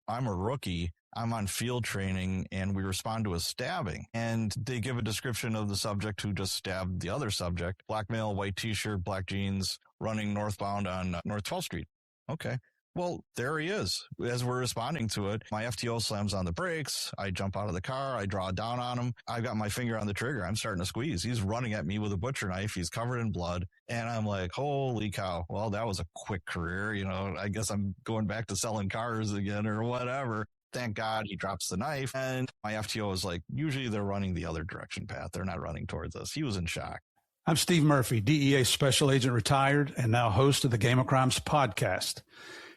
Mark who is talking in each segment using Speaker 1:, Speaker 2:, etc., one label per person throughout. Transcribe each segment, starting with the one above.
Speaker 1: I'm a rookie. I'm on field training and we respond to a stabbing. And they give a description of the subject who just stabbed the other subject. Black male, white t-shirt, black jeans, running northbound on North 12th Street. Okay. Well, there he is. As we're responding to it, my FTO slams on the brakes. I jump out of the car. I draw down on him. I've got my finger on the trigger. I'm starting to squeeze. He's running at me with a butcher knife. He's covered in blood. And I'm like, holy cow. Well, that was a quick career. You know, I guess I'm going back to selling cars again or whatever. Thank God he drops the knife. And my FTO is like, usually they're running the other direction path. They're not running towards us. He was in shock.
Speaker 2: I'm Steve Murphy, DEA Special Agent retired and now host of the Game of Crimes podcast.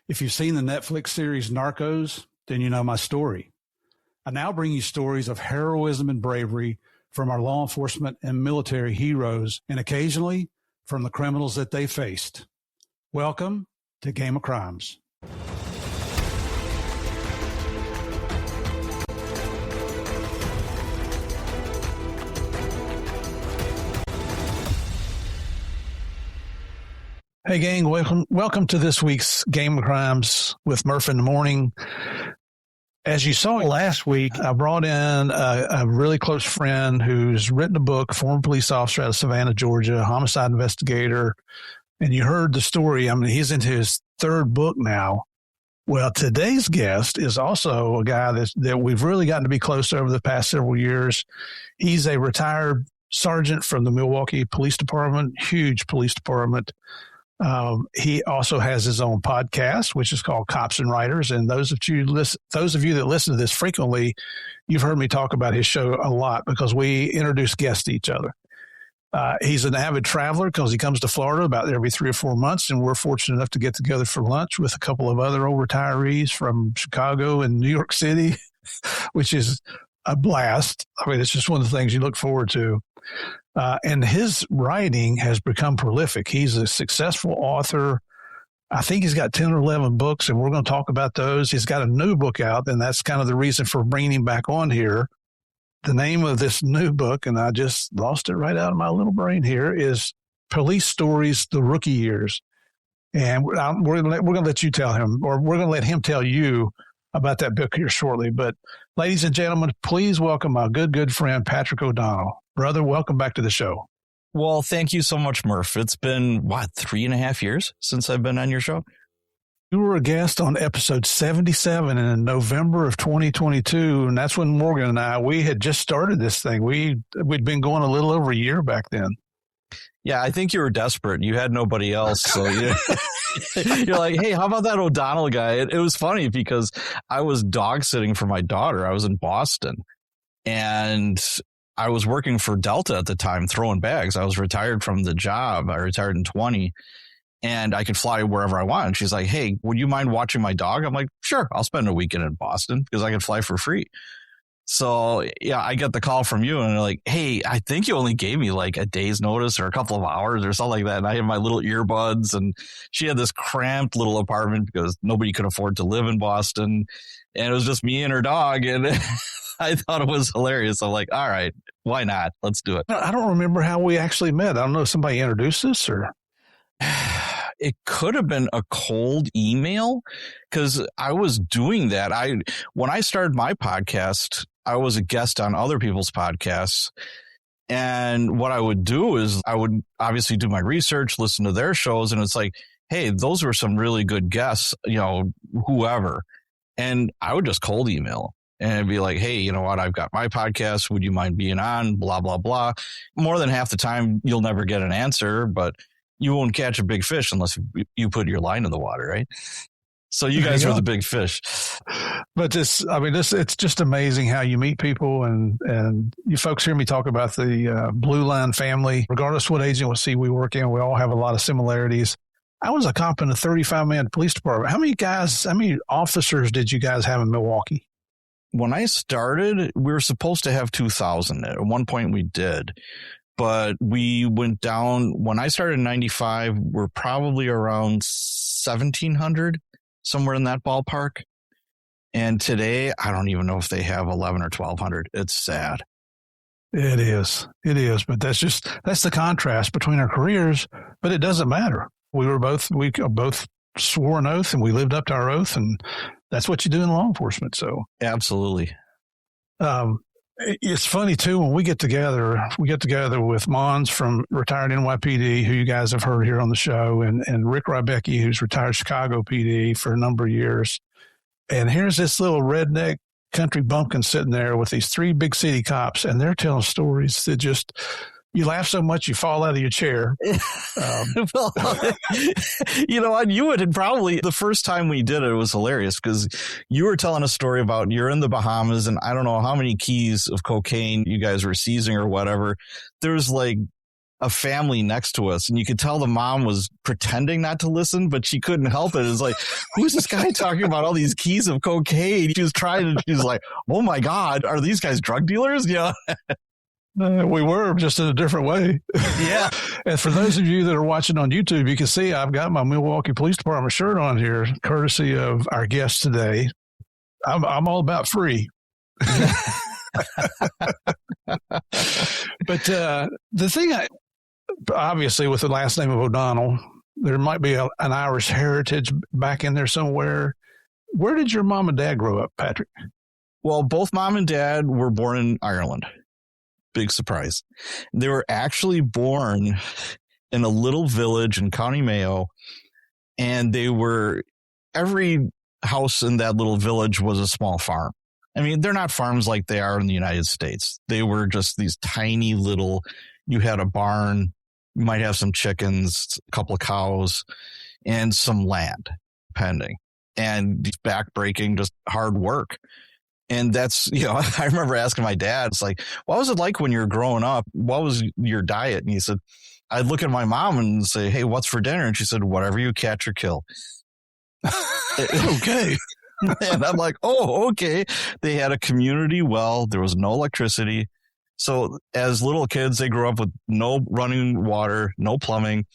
Speaker 2: If you've seen the Netflix series Narcos, then you know my story. I now bring you stories of heroism and bravery from our law enforcement and military heroes, and occasionally from the criminals that they faced. Welcome to Game of Crimes. Hey, gang, welcome to this week's Game of Crimes with Murph in the Morning. As you saw last week, I brought in a really close friend who's written a book, former police officer out of Savannah, Georgia, homicide investigator, and you heard the story. I mean, he's into his third book now. Well, today's guest is also a guy that we've really gotten to be close over the past several years. He's a retired sergeant from the Milwaukee Police Department, huge police department. He also has his own podcast, which is called Cops and Writers. And those of you that listen to this frequently, you've heard me talk about his show a lot because we introduce guests to each other. He's an avid traveler because he comes to Florida about every 3 or 4 months. And we're fortunate enough to get together for lunch with a couple of other old retirees from Chicago and New York City, which is a blast. I mean, it's just one of the things you look forward to. And his writing has become prolific. He's a successful author. I think he's got 10 or 11 books, and we're going to talk about those. He's got a new book out, and that's kind of the reason for bringing him back on here. The name of this new book, and I just lost it right out of my little brain here, is Police Stories, The Rookie Years. And we're going to let you tell him, or we're going to let him tell you about that book here shortly. But ladies and gentlemen, please welcome my good friend, Patrick O'Donnell. Brother, welcome back to the show.
Speaker 1: Well, thank you so much, Murph. It's been, 3.5 years since I've been on your show?
Speaker 2: You were a guest on episode 77 in November of 2022, and that's when Morgan and we had just started this thing. We'd been going a little over a year back then.
Speaker 1: Yeah, I think you were desperate. You had nobody else, so you're like, hey, how about that O'Donnell guy? It was funny because I was dog sitting for my daughter. I was in Boston, and I was working for Delta at the time, throwing bags. I was retired from the job. I retired in 20, and I could fly wherever I want. And she's like, hey, would you mind watching my dog? I'm like, sure, I'll spend a weekend in Boston because I can fly for free. So, yeah, I get the call from you, and they're like, hey, I think you only gave me like a day's notice or a couple of hours or something like that. And I had my little earbuds, and she had this cramped little apartment because nobody could afford to live in Boston. And it was just me and her dog, and I thought it was hilarious. I'm like, all right, why not? Let's do it.
Speaker 2: I don't remember how we actually met. I don't know if somebody introduced us or...
Speaker 1: It could have been a cold email because I was doing that. When I started my podcast, I was a guest on other people's podcasts. And what I would do is I would obviously do my research, listen to their shows. And it's like, hey, those were some really good guests, whoever. And I would just cold email and be like, hey, you know what? I've got my podcast. Would you mind being on? Blah, blah, blah. More than half the time, you'll never get an answer, but you won't catch a big fish unless you put your line in the water, right? So you guys are the big fish.
Speaker 2: But it's just amazing how you meet people, and you folks hear me talk about the Blue Line family. Regardless what agency we work in, we all have a lot of similarities. I was a cop in a 35-man police department. How many officers did you guys have in Milwaukee?
Speaker 1: When I started, we were supposed to have 2,000. At one point we did. But we went down, when I started in 95, we're probably around 1,700, somewhere in that ballpark. And today, I don't even know if they have 1,100 or 1,200. It's sad.
Speaker 2: It is. But that's the contrast between our careers, but it doesn't matter. We both swore an oath and we lived up to our oath, and that's what you do in law enforcement. So
Speaker 1: Absolutely.
Speaker 2: It's funny too, when we get together with Mons from retired NYPD, who you guys have heard here on the show, and Rick Rybecki, who's retired Chicago PD for a number of years. And here's this little redneck country bumpkin sitting there with these three big city cops, and they're telling stories that just, you laugh so much you fall out of your chair.
Speaker 1: Well, you know what? You had probably, the first time we did it was hilarious because you were telling a story about you're in the Bahamas and I don't know how many keys of cocaine you guys were seizing or whatever. There's like a family next to us and you could tell the mom was pretending not to listen, but she couldn't help it. It's like, who's this guy talking about all these keys of cocaine? She was trying to, she was like, oh my God, are these guys drug dealers? Yeah.
Speaker 2: We were, just in a different way.
Speaker 1: Yeah.
Speaker 2: And for those of you that are watching on YouTube, you can see I've got my Milwaukee Police Department shirt on here, courtesy of our guest today. I'm all about free. But the thing, obviously, with the last name of O'Donnell, there might be an Irish heritage back in there somewhere. Where did your mom and dad grow up, Patrick?
Speaker 1: Well, both mom and dad were born in Ireland. Big surprise. They were actually born in a little village in County Mayo, and every house in that little village was a small farm. I mean, they're not farms like they are in the United States. They were just these tiny little, you had a barn, you might have some chickens, a couple of cows, and some land pending. And backbreaking, just hard work. And that's, I remember asking my dad, it's like, what was it like when you were growing up? What was your diet? And he said, I'd look at my mom and say, hey, what's for dinner? And she said, whatever you catch or kill.
Speaker 2: Okay.
Speaker 1: And I'm like, oh, okay. They had a community well. There was no electricity. So as little kids, they grew up with no running water, no plumbing,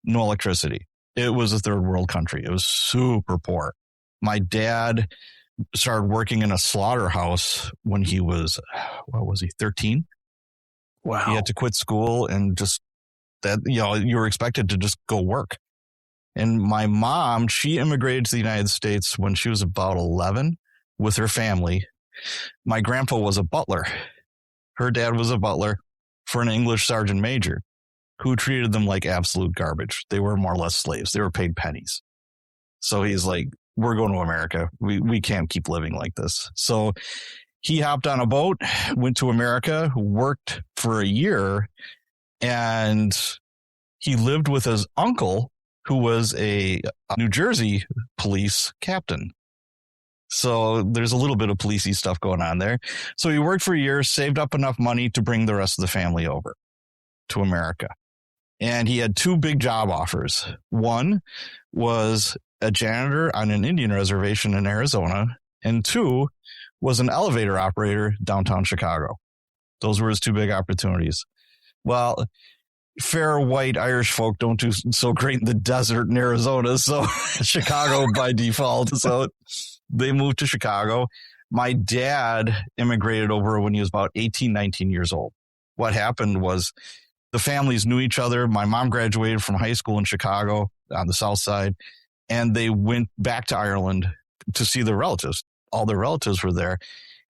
Speaker 1: no electricity. It was a third world country. It was super poor. My dad started working in a slaughterhouse when he was, 13?
Speaker 2: Wow.
Speaker 1: He had to quit school and just that, you were expected to just go work. And my mom, she immigrated to the United States when she was about 11 with her family. My grandpa was a butler. Her dad was a butler for an English sergeant major who treated them like absolute garbage. They were more or less slaves. They were paid pennies. So he's like, we're going to America. We can't keep living like this. So he hopped on a boat, went to America, worked for a year, and he lived with his uncle, who was a New Jersey police captain. So there's a little bit of policey stuff going on there. So he worked for a year, saved up enough money to bring the rest of the family over to America. And he had two big job offers. One was a janitor on an Indian reservation in Arizona, and two was an elevator operator downtown Chicago. Those were his two big opportunities. Well, fair white Irish folk don't do so great in the desert in Arizona, so Chicago by default. So they moved to Chicago. My dad immigrated over when he was about 18, 19 years old. What happened was the families knew each other. My mom graduated from high school in Chicago on the south side, and they went back to Ireland to see their relatives. All their relatives were there.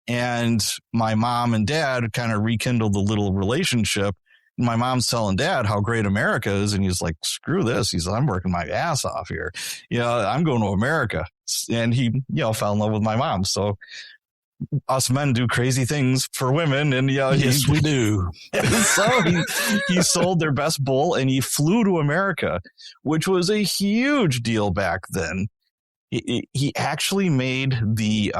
Speaker 1: And my mom and dad kind of rekindled the little relationship. My mom's telling dad how great America is. And he's like, screw this. He's like, I'm working my ass off here. I'm going to America. And he, fell in love with my mom. So us men do crazy things for women. And
Speaker 2: yes, we do.
Speaker 1: So he sold their best bull and he flew to America, which was a huge deal back then. He actually made the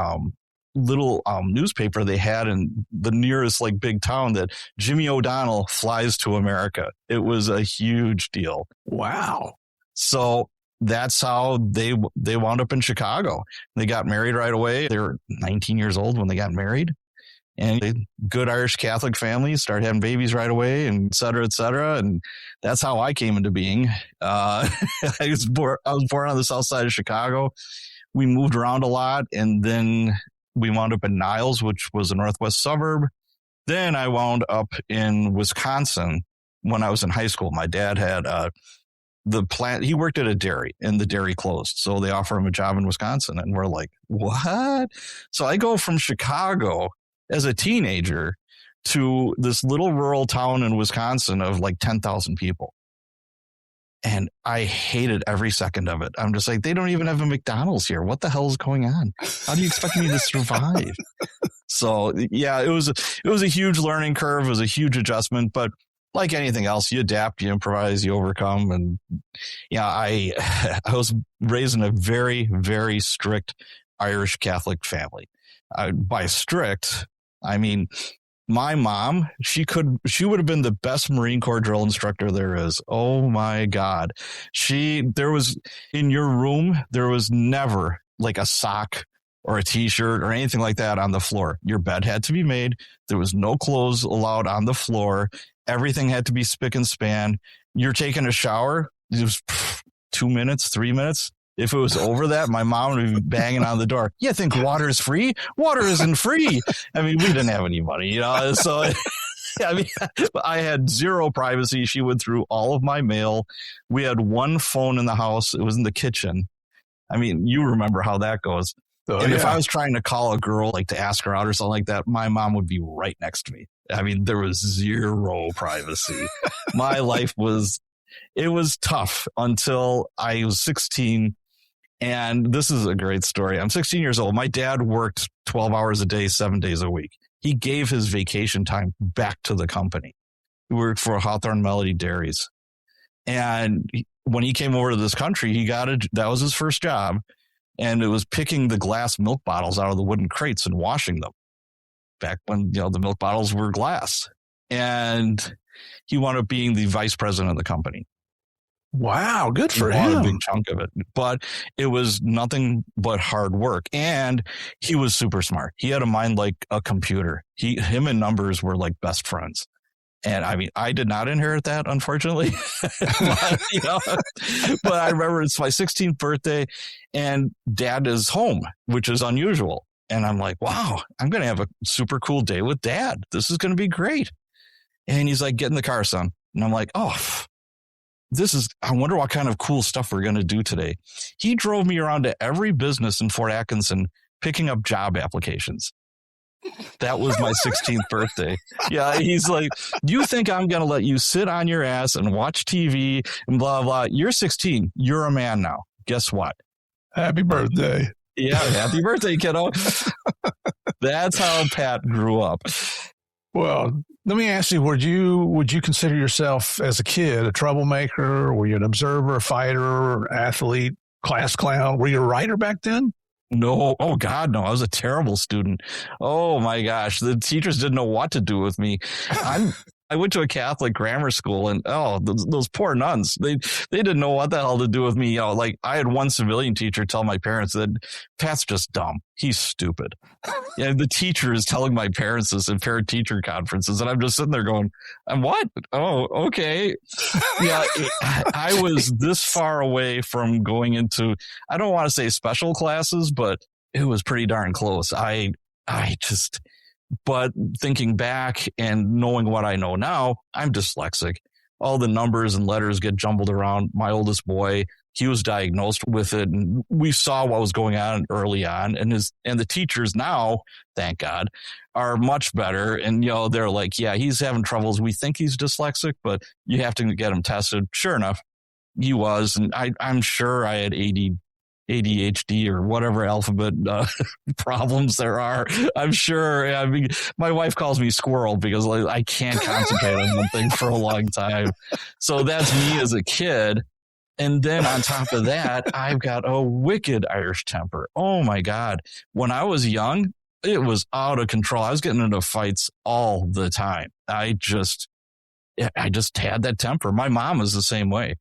Speaker 1: little newspaper they had in the nearest big town that Jimmy O'Donnell flies to America. It was a huge deal.
Speaker 2: Wow.
Speaker 1: So that's how they wound up in Chicago. They got married right away. They were 19 years old when they got married. And good Irish Catholic families started having babies right away, and et cetera, et cetera. And that's how I came into being. I was born on the south side of Chicago. We moved around a lot, and then we wound up in Niles, which was a northwest suburb. Then I wound up in Wisconsin when I was in high school. My dad had the plant, he worked at a dairy and the dairy closed. So they offer him a job in Wisconsin. And we're like, what? So I go from Chicago as a teenager to this little rural town in Wisconsin of like 10,000 people. And I hated every second of it. I'm just like, they don't even have a McDonald's here. What the hell is going on? How do you expect me to survive? So yeah, it was a huge learning curve. It was a huge adjustment, but like anything else, you adapt, you improvise, you overcome. And yeah, I was raised in a very, very strict Irish Catholic family. By strict, I mean, my mom, she would have been the best Marine Corps drill instructor there is. Oh my God. There was in your room, there was never like a sock or a t-shirt or anything like that on the floor. Your bed had to be made. There was no clothes allowed on the floor. Everything had to be spick and span. You're taking a shower. It was 2 minutes, 3 minutes. If it was over that, my mom would be banging on the door. You think water's free? Water isn't free. I mean, we didn't have any money, so I mean, I had zero privacy. She went through all of my mail. We had one phone in the house. It was in the kitchen. I mean, you remember how that goes.
Speaker 2: Oh,
Speaker 1: and if I was trying to call a girl, like to ask her out or something like that, my mom would be right next to me. I mean, there was zero privacy. My life was tough until I was 16. And this is a great story. I'm 16 years old. My dad worked 12 hours a day, 7 days a week. He gave his vacation time back to the company. He worked for Hawthorne Melody Dairies. And when he came over to this country, that was his first job. And it was picking the glass milk bottles out of the wooden crates and washing them back when, the milk bottles were glass. And he wound up being the vice president of the company.
Speaker 2: Wow, good for him.
Speaker 1: A big chunk of it, but it was nothing but hard work. And he was super smart. He had a mind like a computer. Him and numbers were like best friends. And I mean, I did not inherit that, unfortunately. But I remember it's my 16th birthday and Dad is home, which is unusual. And I'm like, wow, I'm going to have a super cool day with Dad. This is going to be great. And he's like, get in the car, son. And I'm like, oh, I wonder what kind of cool stuff we're going to do today. He drove me around to every business in Fort Atkinson picking up job applications. That was my 16th birthday. Yeah. He's like, you think I'm going to let you sit on your ass and watch TV and blah, blah. You're 16. You're a man now. Guess what?
Speaker 2: Happy birthday.
Speaker 1: Yeah. Happy birthday, kiddo. That's how Pat grew up.
Speaker 2: Well, let me ask you, would you consider yourself as a kid a troublemaker? Were you an observer, a fighter, athlete, class clown? Were you a writer back then?
Speaker 1: No. Oh, God, no. I was a terrible student. Oh, my gosh. The teachers didn't know what to do with me. I went to a Catholic grammar school and, those poor nuns, they didn't know what the hell to do with me. Like I had one civilian teacher tell my parents that Pat's just dumb. He's stupid. Yeah, the teacher is telling my parents this in parent teacher conferences. And I'm just sitting there going, I'm what? Oh, okay. Yeah. I was this far away from going into, I don't want to say special classes, but it was pretty darn close. But thinking back and knowing what I know now, I'm dyslexic. All the numbers and letters get jumbled around. My oldest boy, he was diagnosed with it, and we saw what was going on early on. And the teachers now, thank God, are much better. And they're like, yeah, he's having troubles. We think he's dyslexic, but you have to get him tested. Sure enough, he was, and I'm sure I had ADHD or whatever alphabet problems there are. I'm sure. I mean, my wife calls me squirrel because I can't concentrate on one thing for a long time. So that's me as a kid. And then on top of that, I've got a wicked Irish temper. Oh my God. When I was young, it was out of control. I was getting into fights all the time. I just had that temper. My mom is the same way.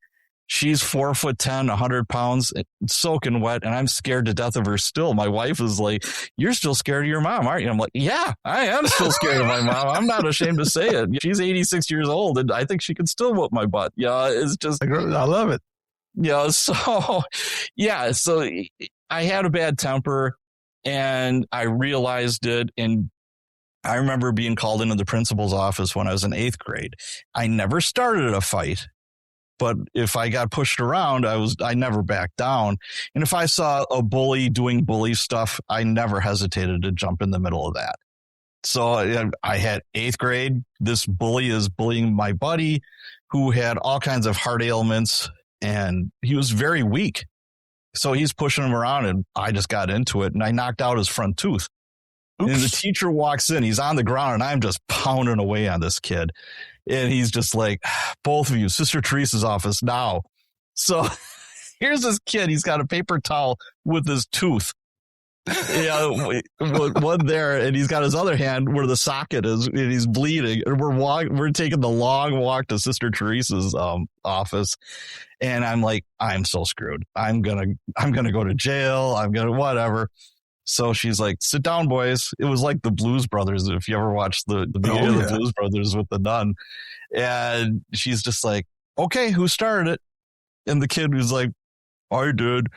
Speaker 1: She's 4'10", 100 pounds, soaking wet, and I'm scared to death of her still. My wife is like, you're still scared of your mom, aren't you? I'm like, yeah, I am still scared of my mom. I'm not ashamed to say it. She's 86 years old, and I think she can still whoop my butt. Yeah, it's just...
Speaker 2: I love it.
Speaker 1: Yeah, so I had a bad temper, and I realized it, and I remember being called into the principal's office when I was in 8th grade. I never started a fight. But if I got pushed around, I never backed down. And if I saw a bully doing bully stuff, I never hesitated to jump in the middle of that. So I had 8th grade. This bully is bullying my buddy who had all kinds of heart ailments, and he was very weak. So he's pushing him around, and I just got into it, and I knocked out his front tooth. Oops. And the teacher walks in, he's on the ground, and I'm just pounding away on this kid. And he's just like, both of you, Sister Teresa's office now. So here's this kid. He's got a paper towel with his tooth. One there, and he's got his other hand where the socket is, and he's bleeding. And we're taking the long walk to Sister Teresa's office, and I'm like, I'm so screwed. I'm gonna go to jail. I'm gonna whatever. So she's like, sit down, boys. It was like the Blues Brothers. If you ever watched the beginning of the Blues Brothers with the nun, and she's just like, okay, who started it? And the kid was like, I did.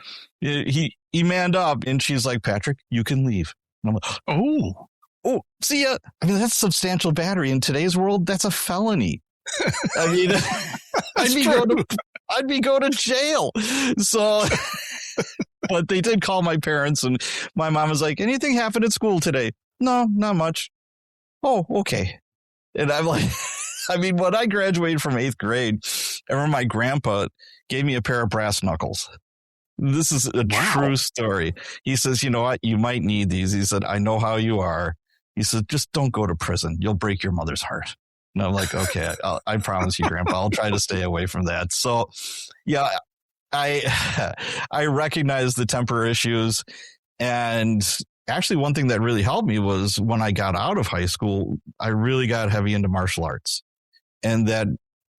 Speaker 1: He manned up, and she's like, Patrick, you can leave. And I'm like, oh, see ya. I mean, that's substantial battery in today's world. That's a felony. I mean, I'd be going to jail. So, but they did call my parents, and my mom was like, anything happened at school today? No, not much. Oh, okay. And I'm like, I mean, when I graduated from 8th grade, I remember my grandpa gave me a pair of brass knuckles. This is a true story. He says, you know what? You might need these. He said, I know how you are. He said, just don't go to prison. You'll break your mother's heart. And I'm like, okay, I promise you, Grandpa, I'll try to stay away from that. So, yeah, I recognize the temper issues. And actually, one thing that really helped me was when I got out of high school, I really got heavy into martial arts. And that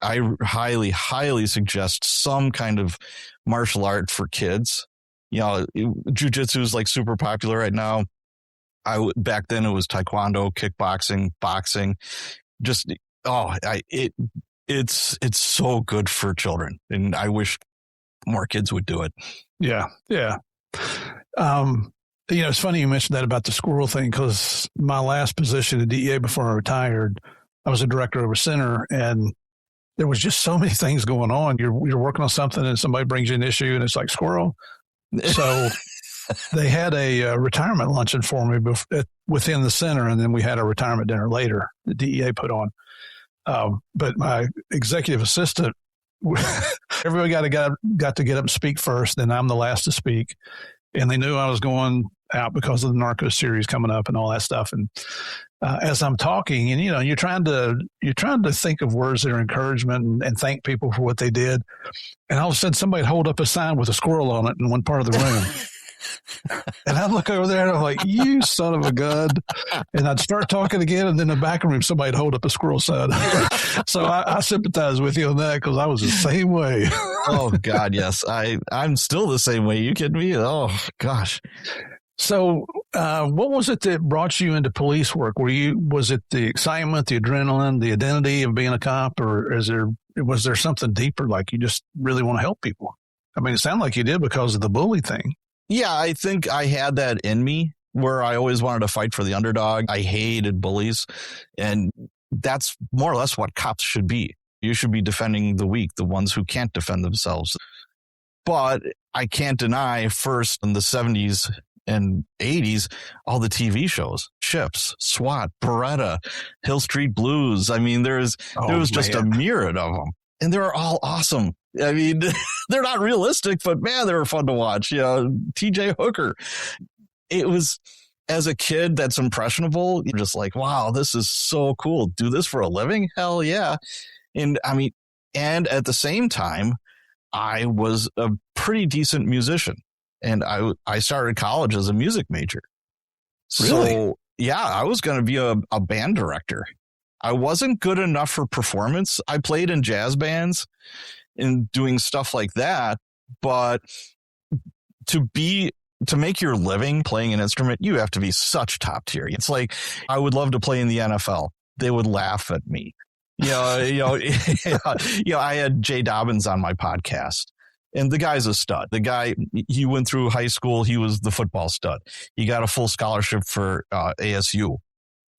Speaker 1: I highly, highly suggest some kind of martial art for kids. You know, jiu-jitsu is like super popular right now. Back then it was taekwondo, kickboxing, boxing. Just it's so good for children, and I wish more kids would do it.
Speaker 2: Yeah. It's funny you mentioned that about the squirrel thing, because my last position at DEA before I retired, I was a director of a center, and there was just so many things going on. You're working on something, and somebody brings you an issue, and it's like squirrel. So they had a retirement luncheon for me within the center, and then we had a retirement dinner later the DEA put on. But my executive assistant, everybody got to get up and speak first, then I'm the last to speak. And they knew I was going out because of the narco series coming up and all that stuff. And as I'm talking, and you're trying to think of words that are encouragement and thank people for what they did. And all of a sudden, somebody hold up a sign with a squirrel on it in one part of the room. And I'd look over there and I'm like, you son of a gun. And I'd start talking again. And then in the back room, somebody'd hold up a squirrel sign. So I sympathize with you on that, because I was the same way.
Speaker 1: Oh, God, yes. I'm still the same way. You kidding me? Oh, gosh.
Speaker 2: So what was it that brought you into police work? Was it the excitement, the adrenaline, the identity of being a cop, or was there something deeper, like you just really want to help people? I mean, it sounded like you did because of the bully thing.
Speaker 1: Yeah, I think I had that in me, where I always wanted to fight for the underdog. I hated bullies, and that's more or less what cops should be. You should be defending the weak, the ones who can't defend themselves. But I can't deny, first in the 70s and 80s, all the TV shows, Chips, SWAT, Beretta, Hill Street Blues. I mean, there was just a myriad of them, and they were all awesome. I mean, they're not realistic, but man, they were fun to watch. TJ Hooker. It was, as a kid that's impressionable, you're just like, wow, this is so cool. Do this for a living? Hell yeah. And I mean, and at the same time, I was a pretty decent musician, and I started college as a music major.
Speaker 2: Really?
Speaker 1: So yeah, I was going to be a band director. I wasn't good enough for performance. I played in jazz bands and doing stuff like that, but to make your living playing an instrument, you have to be such top tier. It's like, I would love to play in the NFL. They would laugh at me. I had Jay Dobbins on my podcast, and the guy's a stud. The guy, he went through high school. He was the football stud. He got a full scholarship for ASU,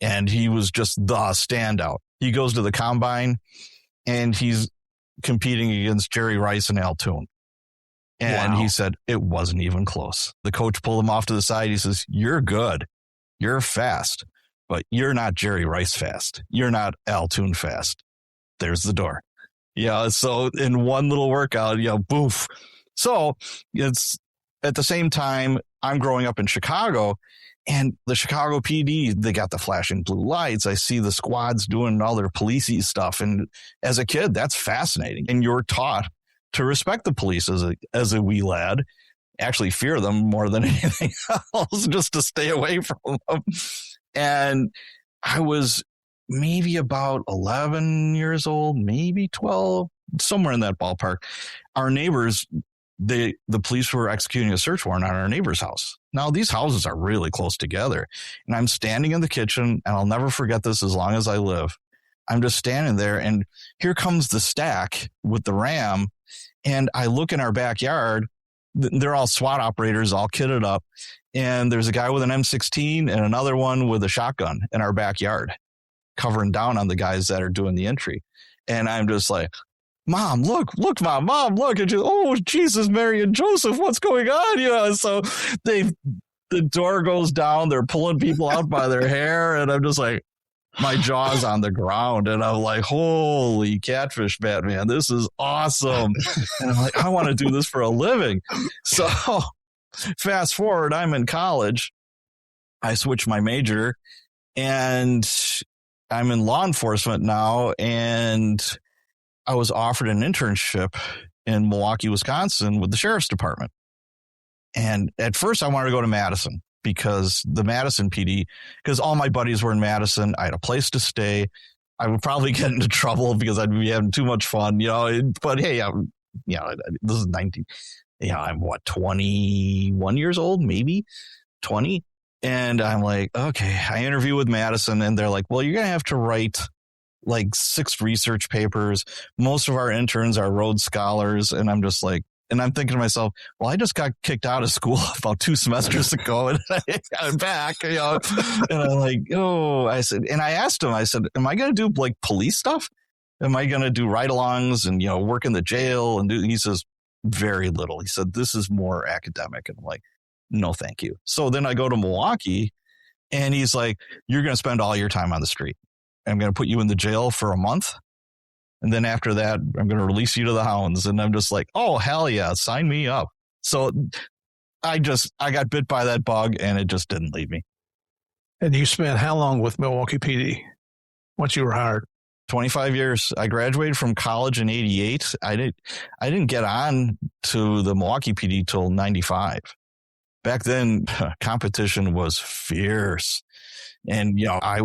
Speaker 1: and he was just the standout. He goes to the combine, and he's competing against Jerry Rice and Al Toon. And
Speaker 2: Wow.
Speaker 1: he said, it wasn't even close. The coach pulled him off to the side. He says, you're good. You're fast, but you're not Jerry Rice fast. You're not Al Toon fast. There's the door. Yeah. So in one little workout, boof. So it's at the same time, I'm growing up in Chicago, and the Chicago PD, they got the flashing blue lights. I see the squads doing all their policey stuff. And as a kid, that's fascinating. And you're taught to respect the police as a wee lad, actually fear them more than anything else, just to stay away from them. And I was maybe about 11 years old, maybe 12, somewhere in that ballpark. Our neighbors, the police were executing a search warrant on our neighbor's house. Now, these houses are really close together. And I'm standing in the kitchen, and I'll never forget this as long as I live. I'm just standing there, and here comes the stack with the Ram. And I look in our backyard. They're all SWAT operators, all kitted up. And there's a guy with an M16 and another one with a shotgun in our backyard, covering down on the guys that are doing the entry. And I'm just like, Mom, look, Mom, look. And oh, Jesus, Mary and Joseph, what's going on? So the door goes down. They're pulling people out by their hair. And I'm just like, my jaw's on the ground. And I'm like, holy catfish, Batman, this is awesome. And I'm like, I want to do this for a living. So fast forward, I'm in college. I switched my major, and I'm in law enforcement now. And I was offered an internship in Milwaukee, Wisconsin with the sheriff's department. And at first I wanted to go to Madison, because the Madison PD, because all my buddies were in Madison. I had a place to stay. I would probably get into trouble because I'd be having too much fun, but hey, this is 19. I'm 21 years old, maybe 20. And I'm like, okay, I interview with Madison, and they're like, well, you're going to have to write like 6 research papers. Most of our interns are Rhodes Scholars. And I'm just like, and I'm thinking to myself, well, I just got kicked out of school about 2 semesters ago, and I'm back, and I'm like, I asked him, I said, am I going to do like police stuff? Am I going to do ride-alongs and, work in the jail? And he says, very little. He said, this is more academic. And I'm like, no, thank you. So then I go to Milwaukee, and he's like, you're going to spend all your time on the street. I'm going to put you in the jail for a month. And then after that, I'm going to release you to the hounds. And I'm just like, oh, hell yeah, sign me up. So I got bit by that bug, and it just didn't leave me.
Speaker 2: And you spent how long with Milwaukee PD once you were hired?
Speaker 1: 25 years. I graduated from college in 88. I didn't get on to the Milwaukee PD till 95. Back then, competition was fierce. And, I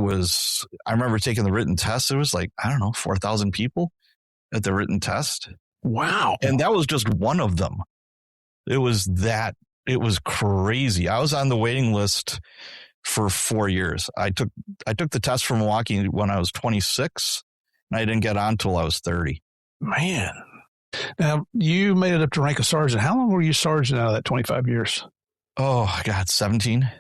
Speaker 1: remember taking the written test. It was like, 4,000 people at the written test.
Speaker 2: Wow.
Speaker 1: And that was just one of them. It was crazy. I was on the waiting list for 4 years. I took the test for Milwaukee when I was 26, and I didn't get on till I was 30.
Speaker 2: Man. Now, you made it up to rank a sergeant. How long were you sergeant out of that 25 years?
Speaker 1: Oh, God, 17.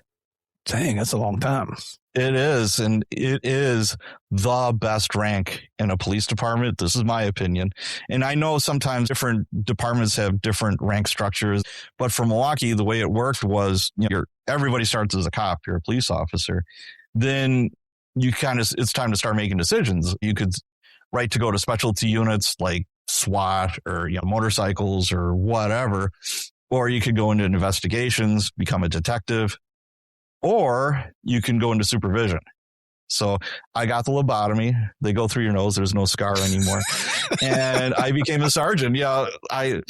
Speaker 2: Dang, that's a long time.
Speaker 1: It is, and it is the best rank in a police department. This is my opinion. And I know sometimes different departments have different rank structures, but for Milwaukee, the way it worked was everybody starts as a cop, you're a police officer. Then it's time to start making decisions. You could write to go to specialty units like SWAT or motorcycles or whatever, or you could go into investigations, become a detective. Or you can go into supervision. So I got the lobotomy. They go through your nose. There's no scar anymore. And I became a sergeant. And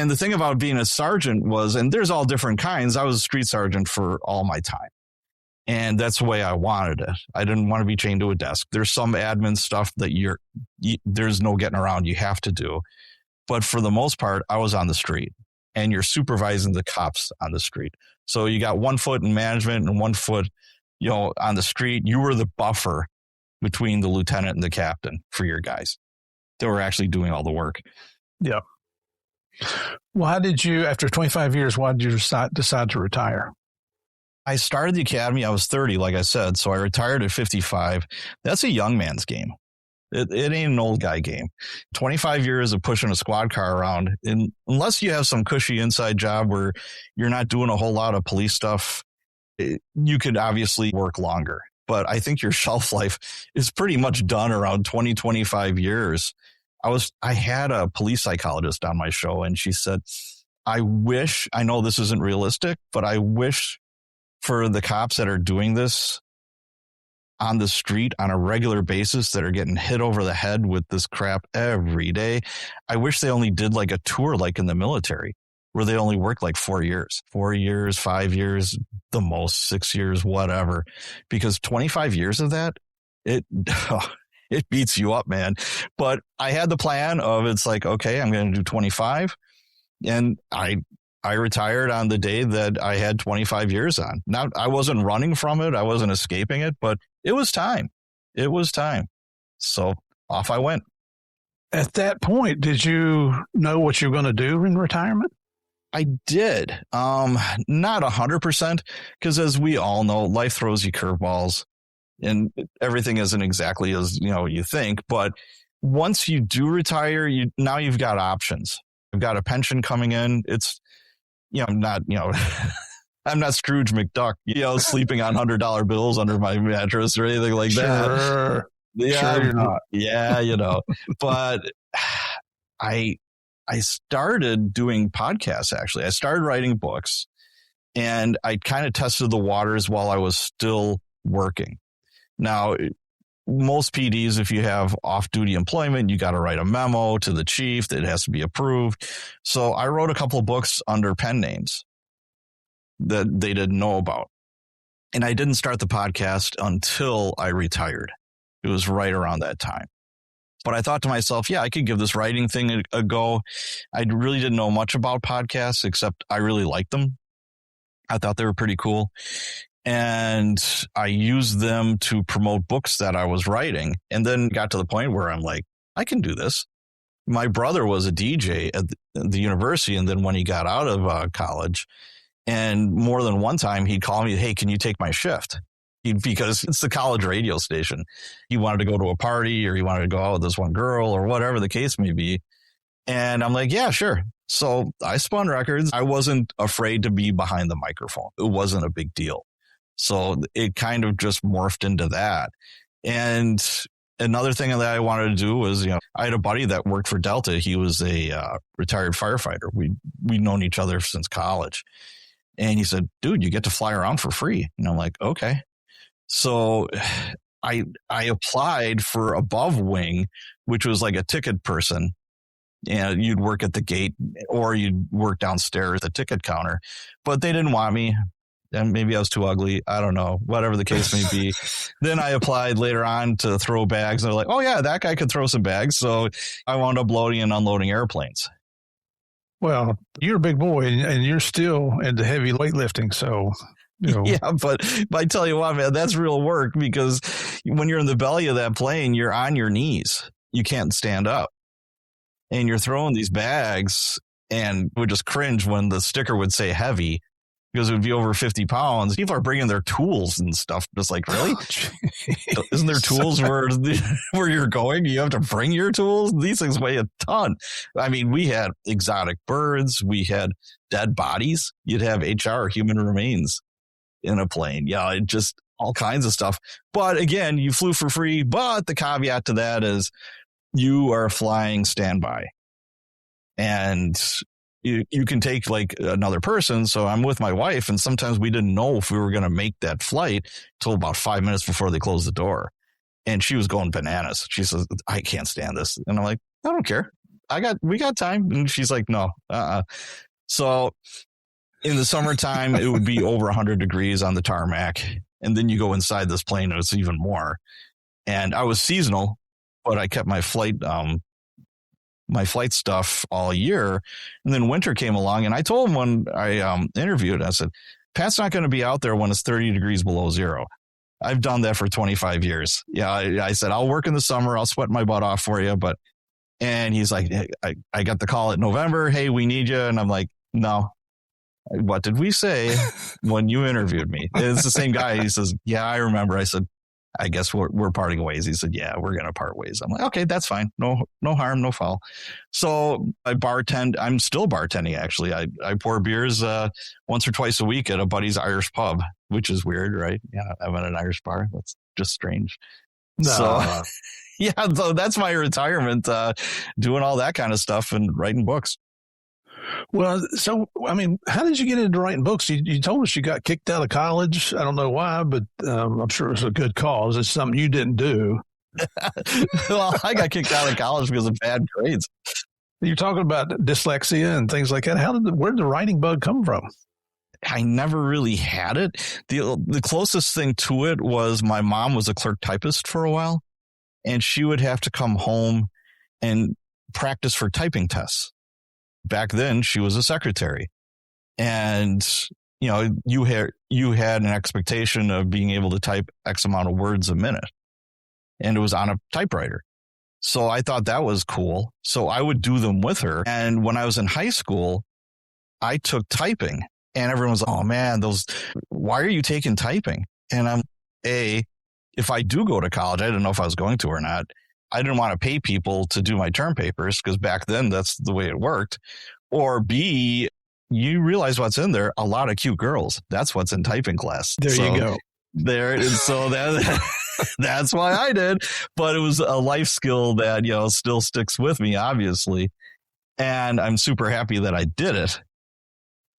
Speaker 1: the thing about being a sergeant was, and there's all different kinds. I was a street sergeant for all my time. And that's the way I wanted it. I didn't want to be chained to a desk. There's some admin stuff that there's no getting around. You have to do. But for the most part, I was on the street, and you're supervising the cops on the street. So you got 1 foot in management and 1 foot, on the street. You were the buffer between the lieutenant and the captain for your guys. They were actually doing all the work.
Speaker 2: Yeah. Why did you, after 25 years, why did you decide to retire?
Speaker 1: I started the academy. I was 30, like I said. So I retired at 55. That's a young man's game. It ain't an old guy game. 25 years of pushing a squad car around, and unless you have some cushy inside job where you're not doing a whole lot of police stuff, you could obviously work longer. But I think your shelf life is pretty much done around 20, 25 years. I had a police psychologist on my show, and she said, I know this isn't realistic, but I wish for the cops that are doing this on the street on a regular basis, that are getting hit over the head with this crap every day, I wish they only did like a tour like in the military, where they only work like 4 years, 5 years, the most 6 years, whatever. Because 25 years of that, it beats you up, man. But I had the plan of, it's like, okay, I'm going to do 25. And I retired on the day that I had 25 years on. Now, I wasn't running from it. I wasn't escaping it, but it was time. It was time. So off I went.
Speaker 2: At that point, did you know what you were going to do in retirement?
Speaker 1: I did. Not 100%, because as we all know, life throws you curveballs and everything isn't exactly as, you think. But once you do retire, now you've got options. You've got a pension coming in. It's, I'm not Scrooge McDuck, sleeping on $100 bills under my mattress or anything like that.
Speaker 2: Sure.
Speaker 1: Yeah,
Speaker 2: sure you're not.
Speaker 1: Yeah, but I started doing podcasts, actually. I started writing books, and I kind of tested the waters while I was still working. Now, most PDs, if you have off-duty employment, you got to write a memo to the chief that has to be approved. So I wrote a couple of books under pen names that they didn't know about. And I didn't start the podcast until I retired. It was right around that time. But I thought to myself, yeah, I could give this writing thing a go. I really didn't know much about podcasts, except I really liked them. I thought they were pretty cool. And I used them to promote books that I was writing, and then got to the point where I'm like, I can do this. My brother was a DJ at the university, and then when he got out of college, and more than one time he'd call me, hey, can you take my shift? Because it's the college radio station. He wanted to go to a party, or he wanted to go out with this one girl, or whatever the case may be. And I'm like, yeah, sure. So I spun records. I wasn't afraid to be behind the microphone. It wasn't a big deal. So it kind of just morphed into that. And another thing that I wanted to do was, I had a buddy that worked for Delta. He was a retired firefighter. We'd known each other since college. And he said, dude, you get to fly around for free. And I'm like, okay. So I applied for above wing, which was like a ticket person. And you'd work at the gate, or you'd work downstairs at the ticket counter. But they didn't want me. And maybe I was too ugly. I don't know. Whatever the case may be. Then I applied later on to throw bags. And they're like, oh, yeah, that guy could throw some bags. So I wound up loading and unloading airplanes.
Speaker 2: Well, you're a big boy, and you're still into heavy weightlifting. So,
Speaker 1: Yeah, but I tell you what, man, that's real work, because when you're in the belly of that plane, you're on your knees. You can't stand up. And you're throwing these bags, and would just cringe when the sticker would say heavy, because it would be over 50 pounds. People are bringing their tools and stuff. Just like, really? Oh, isn't there tools where you're going? You have to bring your tools? These things weigh a ton. I mean, we had exotic birds. We had dead bodies. You'd have HR, human remains, in a plane. Yeah, it just all kinds of stuff. But again, you flew for free. But the caveat to that is you are flying standby. And you can take like another person. So I'm with my wife, and sometimes we didn't know if we were going to make that flight till about 5 minutes before they closed the door. And she was going bananas. She says, I can't stand this. And I'm like, I don't care. We got time. And she's like, no. So in the summertime, it would be over 100 degrees on the tarmac. And then you go inside this plane, and it's even more. And I was seasonal, but I kept my flight stuff all year. And then winter came along, and I told him when I interviewed, I said, Pat's not going to be out there when it's 30 degrees below zero. I've done that for 25 years. Yeah. I said, I'll work in the summer. I'll sweat my butt off for you. And he's like, hey, I got the call at November. Hey, we need you. And I'm like, no. What did we say when you interviewed me? It's the same guy. He says, yeah, I remember. I said, I guess we're parting ways. He said, yeah, we're going to part ways. I'm like, okay, that's fine. No harm, no foul. So I bartend. I'm still bartending, actually. I pour beers once or twice a week at a buddy's Irish pub, which is weird, right? Yeah, I'm at an Irish bar. That's just strange.
Speaker 2: No.
Speaker 1: So, yeah, so that's my retirement, doing all that kind of stuff and writing books.
Speaker 2: Well, so, I mean, how did you get into writing books? You told us you got kicked out of college. I don't know why, but I'm sure it was a good cause. It's something you didn't do.
Speaker 1: Well, I got kicked out of college because of bad grades.
Speaker 2: You're talking about dyslexia and things like that. Where did the writing bug come from?
Speaker 1: I never really had it. The closest thing to it was my mom was a clerk typist for a while, and she would have to come home and practice for typing tests. Back then, she was a secretary, and you had an expectation of being able to type X amount of words a minute, and it was on a typewriter. So I thought that was cool. So I would do them with her. And when I was in high school, I took typing, and everyone was like, "Oh man, why are you taking typing?" And if I do go to college, I didn't know if I was going to or not. I didn't want to pay people to do my term papers because back then that's the way it worked. Or B, you realize what's in there. A lot of cute girls. That's what's in typing class.
Speaker 2: You go.
Speaker 1: So that's why I did. But it was a life skill that, still sticks with me, obviously. And I'm super happy that I did it.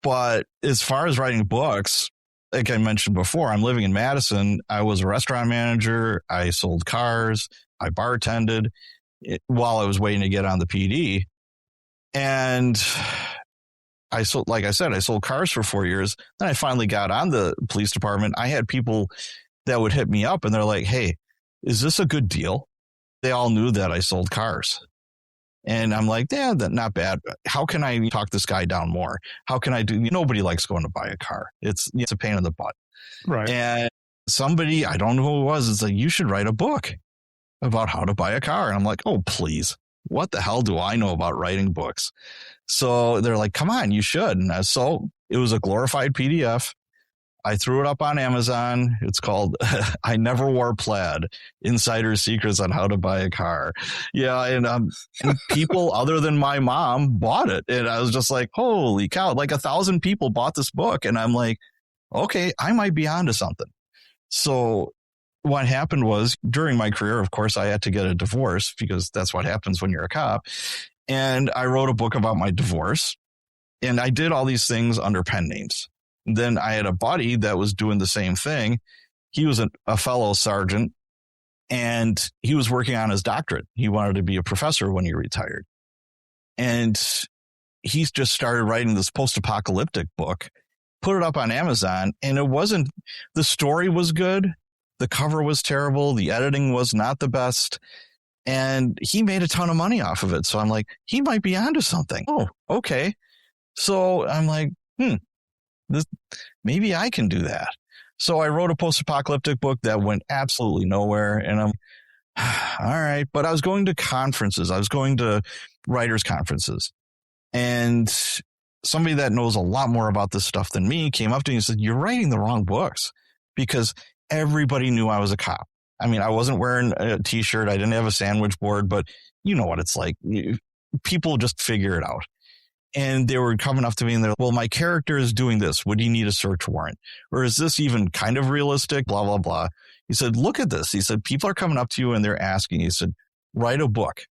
Speaker 1: But as far as writing books, like I mentioned before, I'm living in Madison. I was a restaurant manager. I sold cars. I bartended while I was waiting to get on the PD. And I sold cars for 4 years. Then I finally got on the police department. I had people that would hit me up and they're like, "Hey, is this a good deal?" They all knew that I sold cars. And I'm like, yeah, that's not bad. How can I talk this guy down more? How can I nobody likes going to buy a car. It's a pain in the butt.
Speaker 2: Right.
Speaker 1: And somebody, I don't know who it was, is like, "You should write a book about how to buy a car." And I'm like, oh, please. What the hell do I know about writing books? So they're like, "Come on, you should." And so it was a glorified PDF. I threw it up on Amazon. It's called I Never Wore Plaid, Insider Secrets on How to Buy a Car. Yeah. And people other than my mom bought it. And I was just like, holy cow, like 1,000 people bought this book. And I'm like, okay, I might be onto something. So what happened was during my career, of course, I had to get a divorce because that's what happens when you're a cop. And I wrote a book about my divorce, and I did all these things under pen names. Then I had a buddy that was doing the same thing. He was a fellow sergeant, and he was working on his doctorate. He wanted to be a professor when he retired. And he just started writing this post-apocalyptic book, put it up on Amazon, and the story was good. The cover was terrible. The editing was not the best. And he made a ton of money off of it. So I'm like, he might be onto something. Oh, okay. So I'm like, maybe I can do that. So I wrote a post-apocalyptic book that went absolutely nowhere. And I'm all right. But I was going to conferences. I was going to writers' conferences. And somebody that knows a lot more about this stuff than me came up to me and said, "You're writing the wrong books," because everybody knew I was a cop. I mean, I wasn't wearing a T-shirt. I didn't have a sandwich board, but you know what it's like. People just figure it out. And they were coming up to me and they're like, "Well, my character is doing this. Would you need a search warrant? Or is this even kind of realistic? Blah, blah, blah." He said, "Look at this." He said, "People are coming up to you and they're asking." He said, "Write a book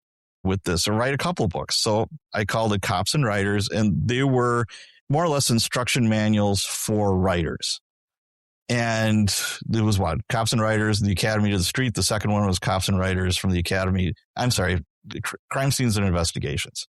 Speaker 1: with this, or write a couple of books." So I called it Cops and Writers, and they were more or less instruction manuals for writers. And it was Cops and Writers, the Academy to the Street. The second one was Cops and Writers from the Academy. I'm sorry, Crime Scenes and Investigations.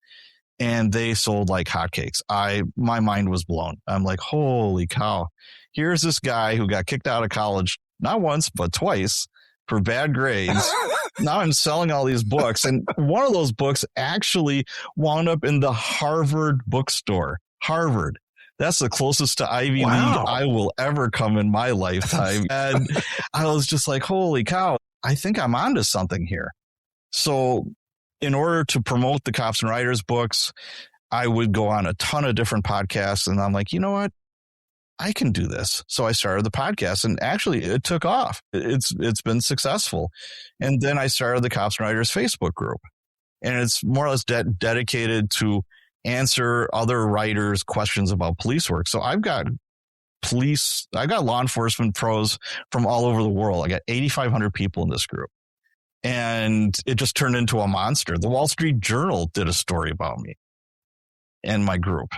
Speaker 1: And they sold like hotcakes. My mind was blown. I'm like, holy cow. Here's this guy who got kicked out of college, not once, but twice, for bad grades. Now I'm selling all these books. And one of those books actually wound up in the Harvard bookstore. Harvard. That's the closest to Ivy League I will ever come in my lifetime. And I was just like, holy cow, I think I'm onto something here. So in order to promote the Cops and Writers books, I would go on a ton of different podcasts. And I'm like, you know what? I can do this. So I started the podcast, and actually it took off. It's been successful. And then I started the Cops and Writers Facebook group, and it's more or less dedicated to answer other writers' questions about police work. So I've got law enforcement pros from all over the world. I got 8,500 people in this group. And it just turned into a monster. The Wall Street Journal did a story about me and my group.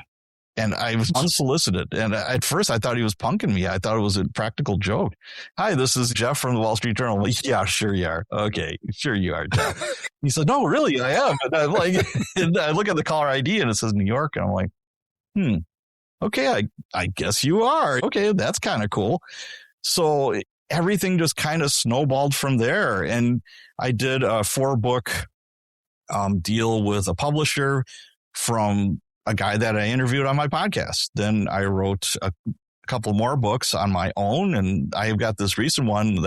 Speaker 1: And I was unsolicited. And at first I thought he was punking me. I thought it was a practical joke. Hi, this is Jeff from the Wall Street Journal. I'm like, yeah, sure you are. Okay, sure you are, Jeff. He said, no, really, I am. And I'm like, and I look at the caller ID and it says New York. And I'm like, okay, I guess you are. Okay, that's kind of cool. So everything just kind of snowballed from there. And I did a 4-book deal with a publisher from a guy that I interviewed on my podcast. Then I wrote a couple more books on my own. And I've got this recent one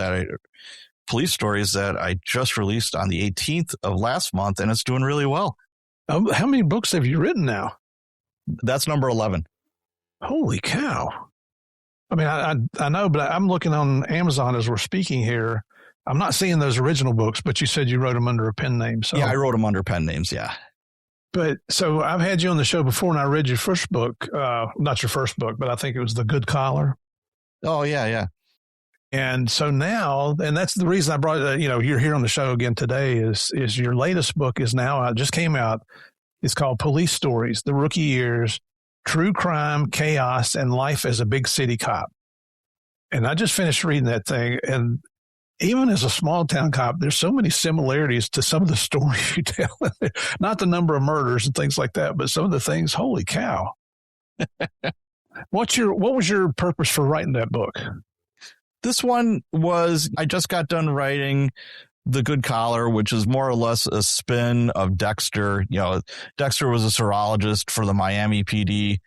Speaker 1: police stories that I just released on the 18th of last month, and it's doing really well.
Speaker 2: How many books have you written now?
Speaker 1: That's number 11.
Speaker 2: Holy cow. I mean, I know, but I'm looking on Amazon as we're speaking here. I'm not seeing those original books, but you said you wrote them under a pen name. So
Speaker 1: yeah, I wrote them under pen names. Yeah.
Speaker 2: But so I've had you on the show before, and I read your first book, not your first book, but I think it was The Good Collar.
Speaker 1: Oh, yeah, yeah.
Speaker 2: And so now, and that's the reason I brought, you're here on the show again today is your latest book is now out, just came out. It's called Police Stories, The Rookie Years, True Crime, Chaos, and Life as a Big City Cop. And I just finished reading that thing. And even as a small town cop, there's so many similarities to some of the stories you tell. Not the number of murders and things like that, but some of the things, holy cow. What was your purpose for writing that book?
Speaker 1: This one was, I just got done writing The Good Collar, which is more or less a spin of Dexter. Dexter was a serologist for the Miami PD.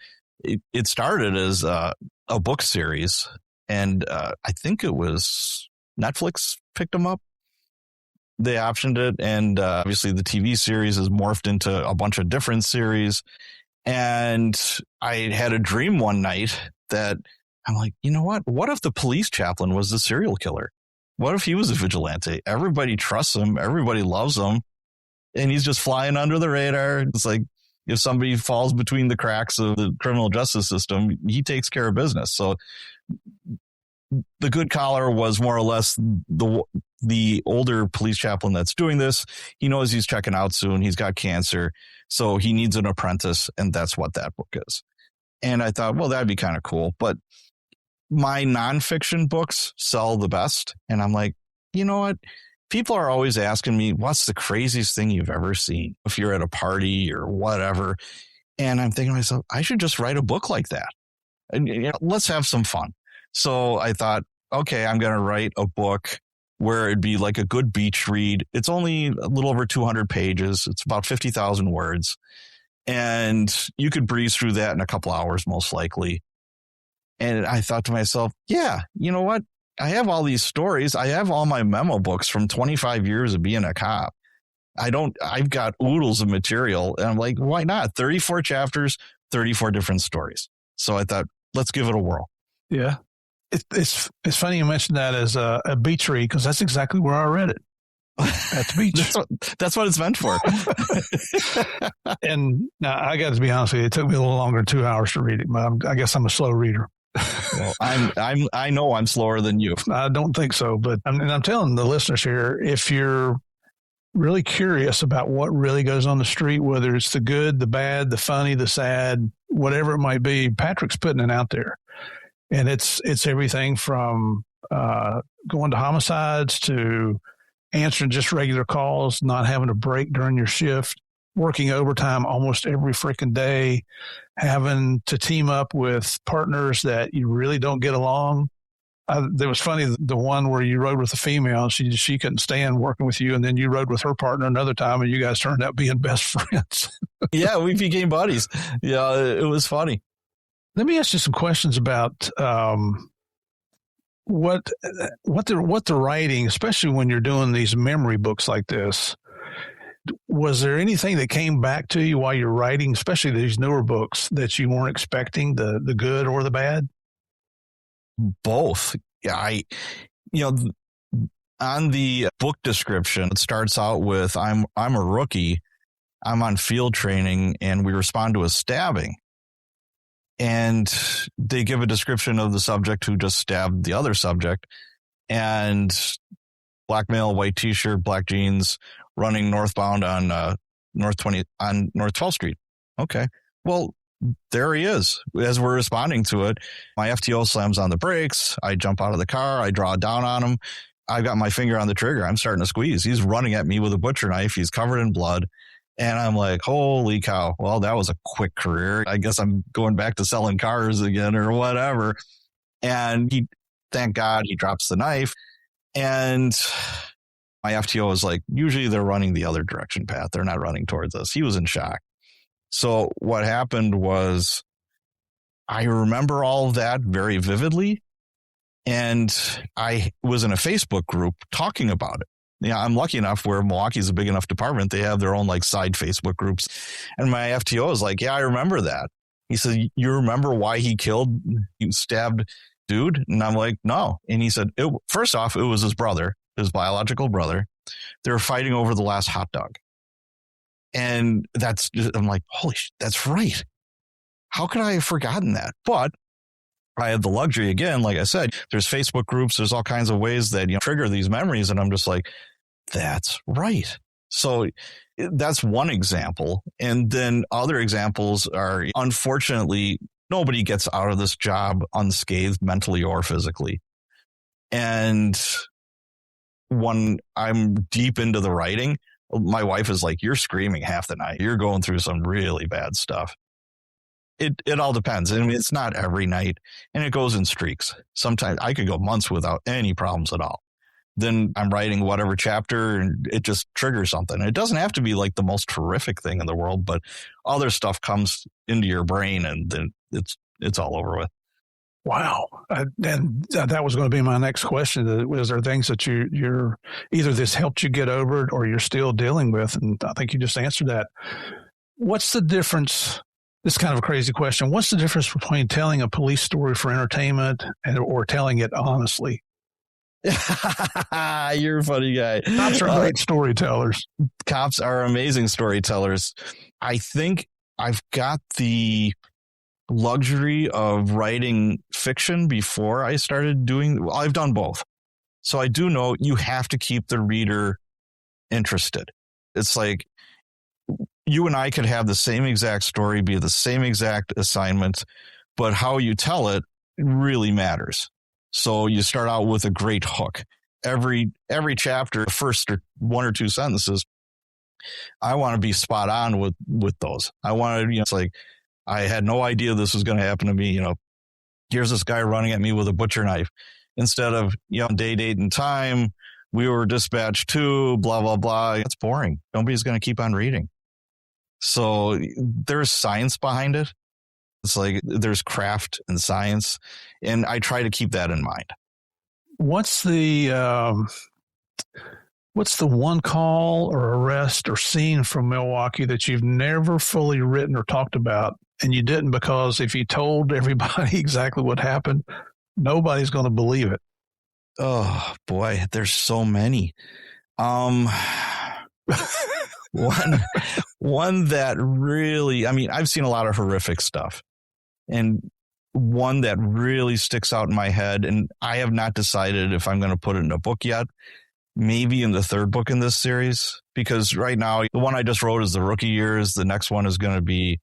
Speaker 1: It started as a book series, and I think it was Netflix picked them up. They optioned it, and obviously the TV series has morphed into a bunch of different series. And I had a dream one night that I'm like, you know what? What if the police chaplain was the serial killer? What if he was a vigilante? Everybody trusts him. Everybody loves him. And he's just flying under the radar. It's like if somebody falls between the cracks of the criminal justice system, he takes care of business. So The Good Collar was more or less the older police chaplain that's doing this. He knows he's checking out soon. He's got cancer. So he needs an apprentice. And that's what that book is. And I thought, well, that'd be kind of cool. But my nonfiction books sell the best. And I'm like, you know what? People are always asking me, what's the craziest thing you've ever seen? If you're at a party or whatever. And I'm thinking to myself, I should just write a book like that. And let's have some fun. So I thought, okay, I'm going to write a book where it'd be like a good beach read. It's only a little over 200 pages. It's about 50,000 words. And you could breeze through that in a couple hours, most likely. And I thought to myself, yeah, you know what? I have all these stories. I have all my memo books from 25 years of being a cop. I've got oodles of material. And I'm like, why not? 34 chapters, 34 different stories. So I thought, let's give it a whirl.
Speaker 2: Yeah. It's funny you mentioned that as a beach read, because that's exactly where I read it. At the beach.
Speaker 1: That's what it's meant for.
Speaker 2: And now I got to be honest with you, it took me a little longer than 2 hours to read it. But I guess I'm a slow reader.
Speaker 1: Well, I know I'm slower than you.
Speaker 2: I don't think so, but I'm telling the listeners here, if you're really curious about what really goes on the street, whether it's the good, the bad, the funny, the sad, whatever it might be, Patrick's putting it out there. And it's everything from going to homicides to answering just regular calls, not having a break during your shift, working overtime almost every freaking day, having to team up with partners that you really don't get along. It was funny, the one where you rode with a female, she couldn't stand working with you, and then you rode with her partner another time, and you guys turned out being best friends.
Speaker 1: Yeah, we became buddies. Yeah, it was funny.
Speaker 2: Let me ask you some questions about what the writing, especially when you're doing these memory books like this. Was there anything that came back to you while you're writing, especially these newer books, that you weren't expecting, the good or the bad?
Speaker 1: Both. Yeah, on the book description, it starts out with, I'm a rookie. I'm on field training and we respond to a stabbing. And they give a description of the subject who just stabbed the other subject, and black male, white t-shirt, black jeans, running northbound on North 12th Street. Okay. Well, there he is. As we're responding to it, my FTO slams on the brakes. I jump out of the car. I draw down on him. I've got my finger on the trigger. I'm starting to squeeze. He's running at me with a butcher knife. He's covered in blood. And I'm like, holy cow. Well, that was a quick career. I guess I'm going back to selling cars again or whatever. And thank God, he drops the knife. And my FTO is like, usually they're running the other direction path. They're not running towards us. He was in shock. So what happened was, I remember all of that very vividly. And I was in a Facebook group talking about it. Yeah, I'm lucky enough where Milwaukee's a big enough department. They have their own like side Facebook groups. And my FTO is like, yeah, I remember that. He said, you remember why he stabbed dude? And I'm like, no. And he said, first off, it was his brother, his biological brother. They were fighting over the last hot dog. And I'm like, holy shit, that's right. How could I have forgotten that? But I had the luxury again, like I said, there's Facebook groups, there's all kinds of ways that trigger these memories. And I'm just like, that's right. So that's one example. And then other examples are, unfortunately, nobody gets out of this job unscathed mentally or physically. And when I'm deep into the writing, my wife is like, you're screaming half the night. You're going through some really bad stuff. It all depends. I mean, it's not every night, and it goes in streaks. Sometimes I could go months without any problems at all. Then I'm writing whatever chapter and it just triggers something. It doesn't have to be like the most horrific thing in the world, but other stuff comes into your brain and then it's all over with.
Speaker 2: Wow. And that was going to be my next question. Was there things that you're either this helped you get over it or you're still dealing with? And I think you just answered that. What's the difference? This is kind of a crazy question. What's the difference between telling a police story for entertainment or telling it honestly?
Speaker 1: You're a funny guy.
Speaker 2: Cops are great storytellers.
Speaker 1: Cops are amazing storytellers. I think I've got the luxury of writing fiction before I started I've done both. So I do know you have to keep the reader interested. It's like you and I could have the same exact story, be the same exact assignment, but how you tell it really matters. So you start out with a great hook. Every chapter, the first one or two sentences, I want to be spot on with those. I want to, it's like, I had no idea this was going to happen to me. Here's this guy running at me with a butcher knife. Instead of, day, date, and time, we were dispatched to, blah, blah, blah. It's boring. Nobody's going to keep on reading. So there's science behind it. It's like there's craft and science, and I try to keep that in mind.
Speaker 2: What's the one call or arrest or scene from Milwaukee that you've never fully written or talked about, and you didn't because if you told everybody exactly what happened, nobody's going to believe it?
Speaker 1: Oh boy, there's so many. One that really, I've seen a lot of horrific stuff. And one that really sticks out in my head, and I have not decided if I'm going to put it in a book yet, maybe in the third book in this series, because right now the one I just wrote is the rookie years. The next one is going to be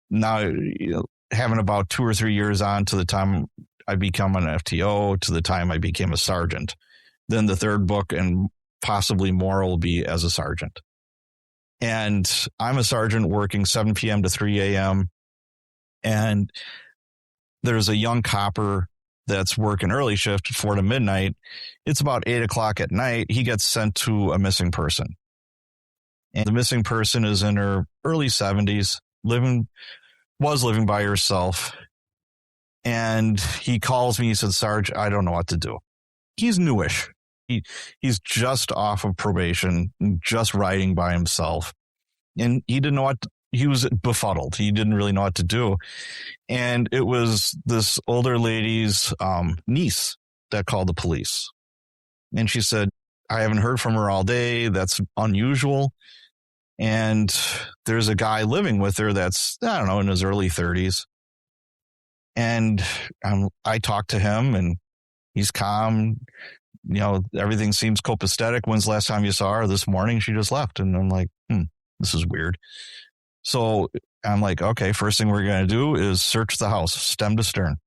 Speaker 1: now having about 2 or 3 years on to the time I become an FTO, to the time I became a sergeant. Then the third book and possibly more will be as a sergeant. And I'm a sergeant working 7 p.m. to 3 a.m. And there's a young copper that's working early shift 4 to midnight. It's about 8 o'clock at night. He gets sent to a missing person. And the missing person is in her early 70s, was living by herself. And he calls me. He said, Sarge, I don't know what to do. He's newish. He's just off of probation, just riding by himself. And he didn't know he was befuddled. He didn't really know what to do. And it was this older lady's niece that called the police. And she said, I haven't heard from her all day. That's unusual. And there's a guy living with her that's, I don't know, in his early 30s. And I talked to him and he's calm. You know, everything seems copacetic. When's the last time you saw her? This morning. She just left. And I'm like, this is weird. So I'm like, okay, first thing we're going to do is search the house, stem to stern.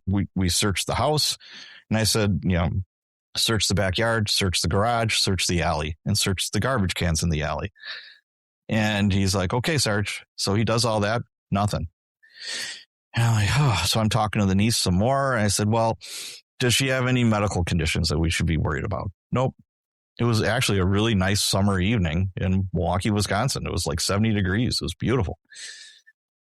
Speaker 1: We searched the house, and I said, you know, search the backyard, search the garage, search the alley, and search the garbage cans in the alley. And he's like, okay, Sarge. So he does all that, nothing. And I'm like, oh. So I'm talking to the niece some more. And I said, well, does she have any medical conditions that we should be worried about? Nope. It was actually a really nice summer evening in Milwaukee, Wisconsin. It was like 70 degrees. It was beautiful.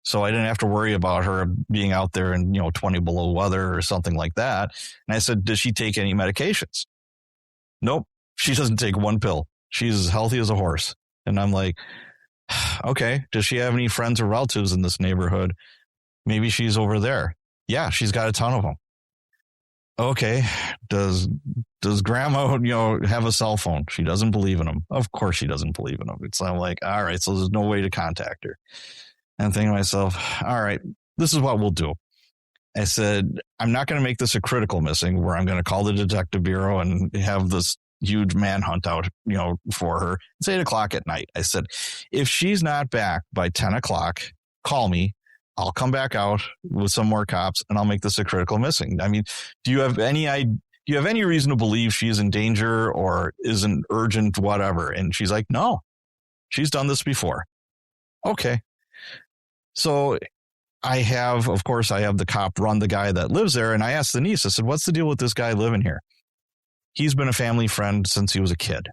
Speaker 1: So I didn't have to worry about her being out there in, 20 below weather or something like that. And I said, does she take any medications? Nope. She doesn't take one pill. She's as healthy as a horse. And I'm like, okay, does she have any friends or relatives in this neighborhood? Maybe she's over there. Yeah, she's got a ton of them. Okay, does grandma, have a cell phone? She doesn't believe in them. Of course she doesn't believe in them. It's I'm like, all right, so there's no way to contact her. And I'm thinking to myself, all right, this is what we'll do. I said, I'm not going to make this a critical missing where I'm going to call the detective bureau and have this huge manhunt out, for her. It's 8:00 at night. I said, if she's not back by 10 o'clock, call me. I'll come back out with some more cops and I'll make this a critical missing. I mean, do you have any reason to believe she's in danger or isn't urgent, whatever? And she's like, no, she's done this before. Okay. So I have the cop run the guy that lives there. And I asked the niece, I said, what's the deal with this guy living here? He's been a family friend since he was a kid.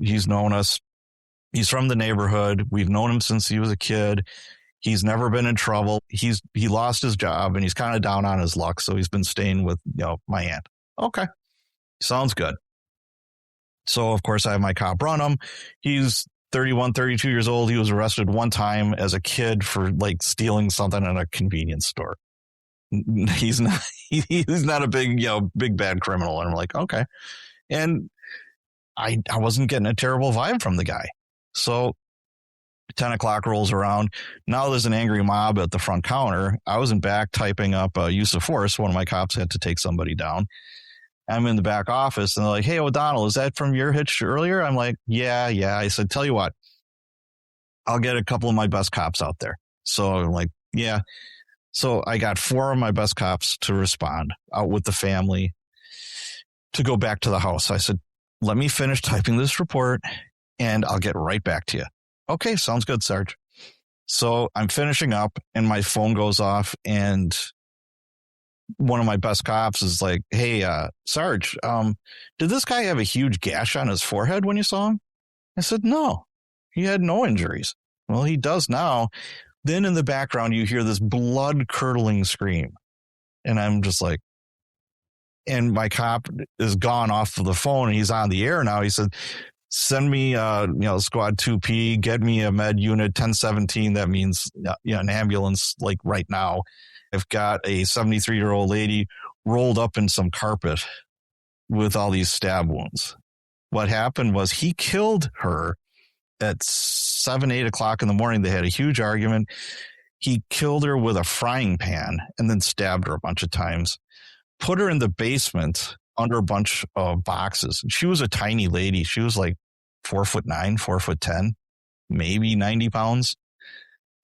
Speaker 1: He's known us. He's from the neighborhood. We've known him since he was a kid. He's never been in trouble. He lost his job and he's kind of down on his luck. So he's been staying with, my aunt. Okay. Sounds good. So of course I have my cop run him. He's 31, 32 years old. He was arrested one time as a kid for like stealing something in a convenience store. He's not a big bad criminal. And I'm like, okay. And I wasn't getting a terrible vibe from the guy. So 10 o'clock rolls around. Now there's an angry mob at the front counter. I was in back typing up use of force. One of my cops had to take somebody down. I'm in the back office and they're like, hey, O'Donnell, is that from your hitch earlier? I'm like, yeah. I said, tell you what, I'll get a couple of my best cops out there. So I'm like, yeah. So I got 4 of my best cops to respond out with the family to go back to the house. I said, let me finish typing this report and I'll get right back to you. Okay, sounds good, Sarge. So I'm finishing up and my phone goes off and one of my best cops is like, hey, Sarge, did this guy have a huge gash on his forehead when you saw him? I said, no, he had no injuries. Well, he does now. Then in the background, you hear this blood curdling scream. And I'm just like, and my cop is gone off of the phone and he's on the air now. He said, send me, squad 2P, get me a med unit 1017. That means an ambulance like right now. I've got a 73-year-old lady rolled up in some carpet with all these stab wounds. What happened was he killed her at 7, 8 o'clock in the morning. They had a huge argument. He killed her with a frying pan and then stabbed her a bunch of times, put her in the basement under a bunch of boxes. She was a tiny lady. She was like 4'9", 4'10", maybe 90 pounds.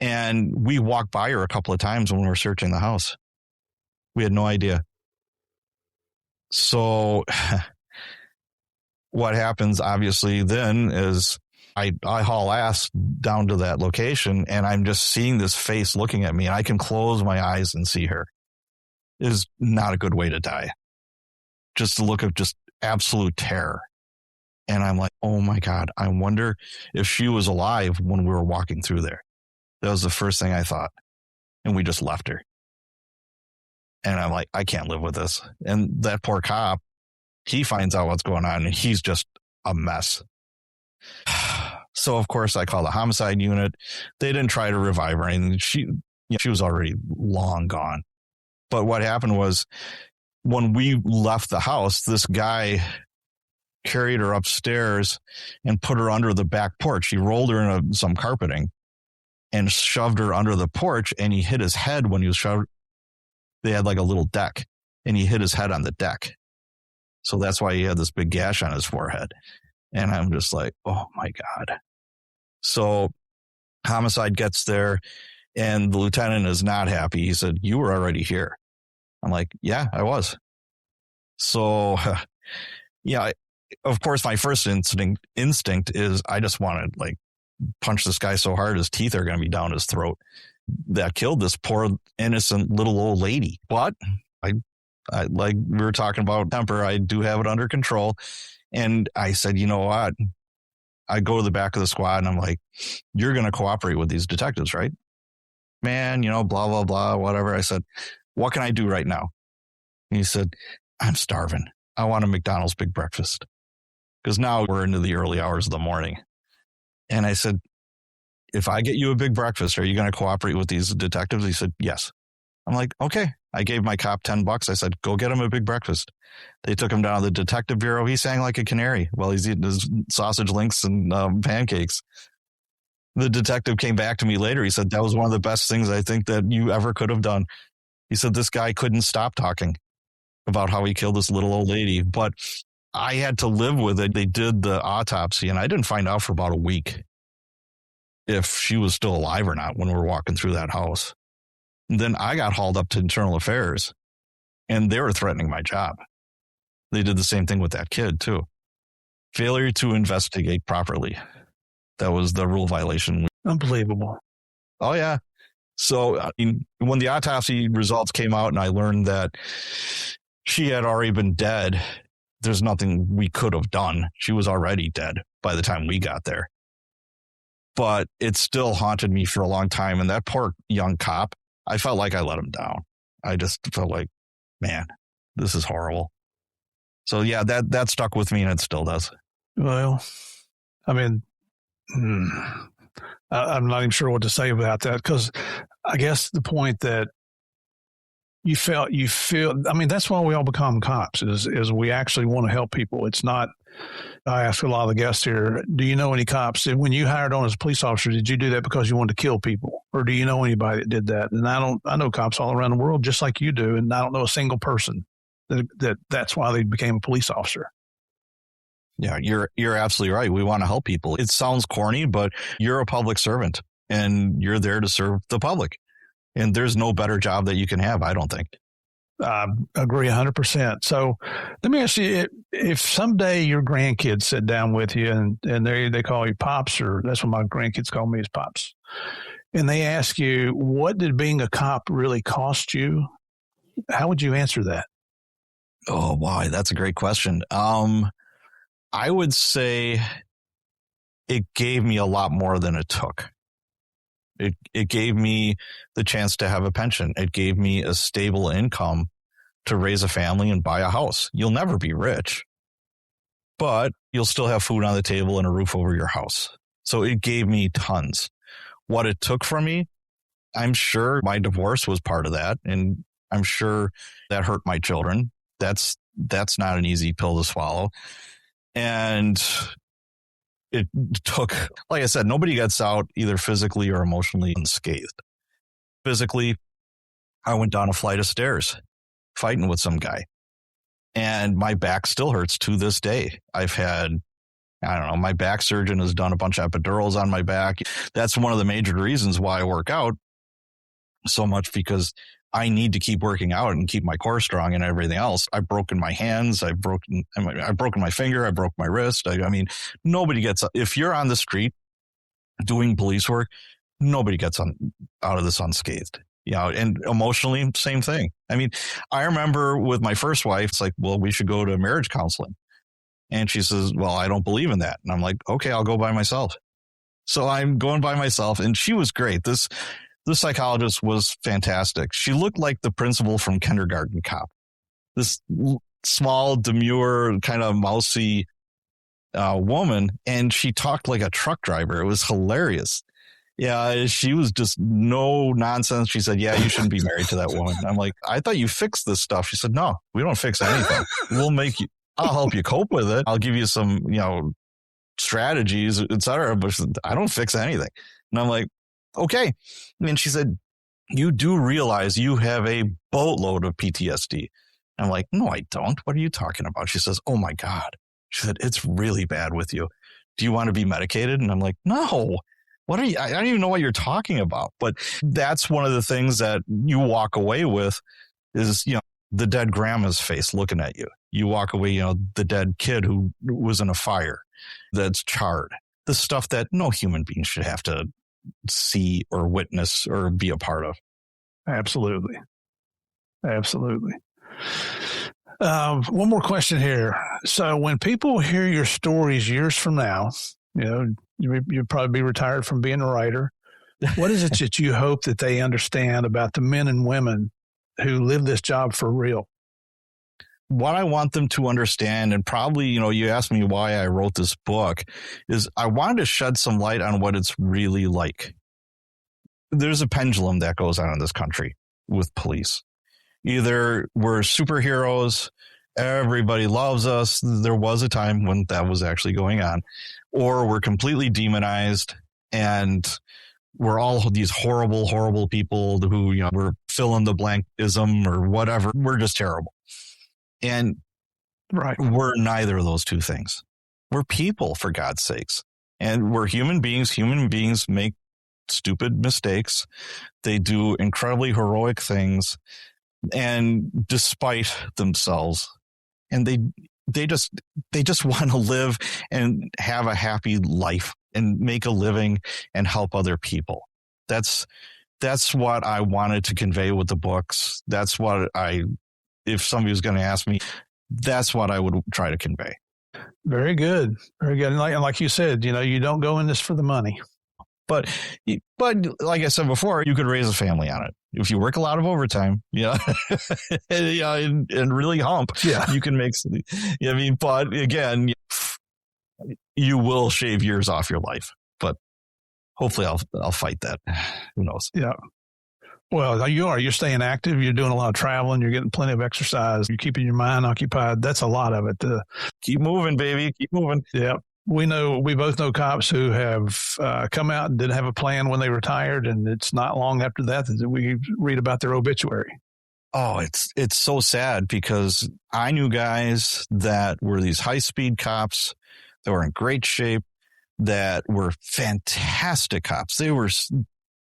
Speaker 1: And we walked by her a couple of times when we were searching the house. We had no idea. So what happens obviously then is I haul ass down to that location and I'm just seeing this face looking at me and I can close my eyes and see her. It is not a good way to die. Just a look of just absolute terror. And I'm like, oh my God, I wonder if she was alive when we were walking through there. That was the first thing I thought. And we just left her. And I'm like, I can't live with this. And that poor cop, he finds out what's going on and he's just a mess. So, of course, I called the homicide unit. They didn't try to revive her. And she was already long gone. But what happened was when we left the house, this guy carried her upstairs and put her under the back porch. He rolled her in some carpeting and shoved her under the porch, and he hit his head when he was shoved. They had like a little deck, and he hit his head on the deck. So that's why he had this big gash on his forehead. And I'm just like, oh my God. So homicide gets there, and the lieutenant is not happy. He said, you were already here. I'm like, yeah, I was. So, yeah, of course, my first instinct is I just want to like punch this guy so hard his teeth are going to be down his throat. That killed this poor innocent little old lady. But I like we were talking about temper, I do have it under control. And I said, you know what? I go to the back of the squad and I'm like, you're going to cooperate with these detectives, right? Man, blah, blah, blah, whatever. I said, what can I do right now? And he said, I'm starving. I want a McDonald's big breakfast. Because now we're into the early hours of the morning. And I said, if I get you a big breakfast, are you going to cooperate with these detectives? He said, yes. I'm like, okay. I gave my cop $10. I said, go get him a big breakfast. They took him down to the detective bureau. He sang like a canary while he's eating his sausage links and pancakes. The detective came back to me later. He said, that was one of the best things I think that you ever could have done. He said, this guy couldn't stop talking about how he killed this little old lady, but I had to live with it. They did the autopsy, and I didn't find out for about a week if she was still alive or not when we were walking through that house. And then I got hauled up to internal affairs, and they were threatening my job. They did the same thing with that kid, too. Failure to investigate properly. That was the rule violation.
Speaker 2: Unbelievable.
Speaker 1: Oh, yeah. So when the autopsy results came out and I learned that she had already been dead, there's nothing we could have done. She was already dead by the time we got there. But it still haunted me for a long time. And that poor young cop, I felt like I let him down. I just felt like, man, this is horrible. So, yeah, that stuck with me, and it still does.
Speaker 2: Well, I mean, I'm not even sure what to say about that, because I guess the point that you feel, I mean, that's why we all become cops is we actually want to help people. It's not, I ask a lot of the guests here, do you know any cops? When you hired on as a police officer, did you do that because you wanted to kill people? Or do you know anybody that did that? And I know cops all around the world just like you do, and I don't know a single person that's why they became a police officer.
Speaker 1: Yeah, you're absolutely right. We want to help people. It sounds corny, but you're a public servant and you're there to serve the public. And there's no better job that you can have, I don't think.
Speaker 2: I agree 100%. So let me ask you, if someday your grandkids sit down with you and they call you Pops, or that's what my grandkids call me, is Pops, and they ask you, what did being a cop really cost you? How would you answer that?
Speaker 1: Oh, wow. That's a great question. I would say it gave me a lot more than it took. It gave me the chance to have a pension. It gave me a stable income to raise a family and buy a house. You'll never be rich, but you'll still have food on the table and a roof over your house. So it gave me tons. What it took from me, I'm sure my divorce was part of that. And I'm sure that hurt my children. That's not an easy pill to swallow. And it took, like I said, nobody gets out either physically or emotionally unscathed. Physically, I went down a flight of stairs fighting with some guy, and my back still hurts to this day. I've had, I don't know, my back surgeon has done a bunch of epidurals on my back. That's one of the major reasons why I work out so much, because I need to keep working out and keep my core strong and everything else. I've broken my hands. I've broken my finger. I broke my wrist. I mean, nobody gets, if you're on the street doing police work, nobody gets out of this unscathed. And emotionally, same thing. I mean, I remember with my first wife, it's like, well, we should go to marriage counseling. And she says, well, I don't believe in that. And I'm like, okay, I'll go by myself. So I'm going by myself, and she was great. This psychologist was fantastic. She looked like the principal from Kindergarten Cop. This small, demure, kind of mousy woman, and she talked like a truck driver. It was hilarious. Yeah, she was just no nonsense. She said, yeah, you shouldn't be married to that woman. I'm like, I thought you fixed this stuff. She said, no, we don't fix anything. I'll help you cope with it. I'll give you some, strategies, etc. But I don't fix anything. And I'm like, okay. And she said, you do realize you have a boatload of PTSD. I'm like, no, I don't. What are you talking about? She says, oh my God. She said, it's really bad with you. Do you want to be medicated? And I'm like, no. What are you? I don't even know what you're talking about. But that's one of the things that you walk away with is, the dead grandma's face looking at you. You walk away, the dead kid who was in a fire that's charred. The stuff that no human being should have to see or witness or be a part of.
Speaker 2: Absolutely. Absolutely. One more question here. So when people hear your stories years from now, you'll probably be retired from being a writer. What is it that you hope that they understand about the men and women who live this job for real?
Speaker 1: What I want them to understand, and probably, you asked me why I wrote this book, is I wanted to shed some light on what it's really like. There's a pendulum that goes on in this country with police. Either we're superheroes, everybody loves us. There was a time when that was actually going on. Or we're completely demonized and we're all these horrible, horrible people who, we're fill in the blankism or whatever. We're just terrible. And
Speaker 2: right,
Speaker 1: we're neither of those two things. We're people, for God's sakes. And we're human beings. Human beings make stupid mistakes. They do incredibly heroic things. And despite themselves, and they just want to live and have a happy life and make a living and help other people. That's what I wanted to convey with the books. That's what if somebody was going to ask me, that's what I would try to convey.
Speaker 2: Very good. Very good. And like you said, you don't go in this for the money.
Speaker 1: But like I said before, you could raise a family on it. If you work a lot of overtime, and really hump, you can make some. But again, you will shave years off your life. But hopefully, I'll fight that. Who knows?
Speaker 2: Yeah. Well, you're staying active. You're doing a lot of traveling. You're getting plenty of exercise. You're keeping your mind occupied. That's a lot of it.
Speaker 1: Keep moving, baby. Keep moving.
Speaker 2: Yeah. We both know cops who have come out and didn't have a plan when they retired, and it's not long after that we read about their obituary.
Speaker 1: Oh, it's so sad because I knew guys that were these high-speed cops that were in great shape, that were fantastic cops. They were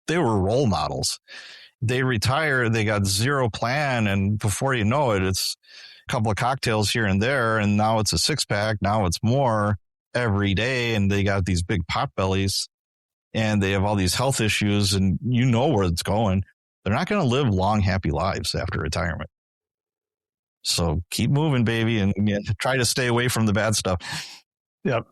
Speaker 1: role models. They retired, they got zero plan, and before you know it, it's a couple of cocktails here and there, and now it's a six-pack, now it's more every day, and they got these big pot bellies, and they have all these health issues, and you know where it's going. They're not going to live long, happy lives after retirement. So keep moving, baby, and try to stay away from the bad stuff.
Speaker 2: Yep.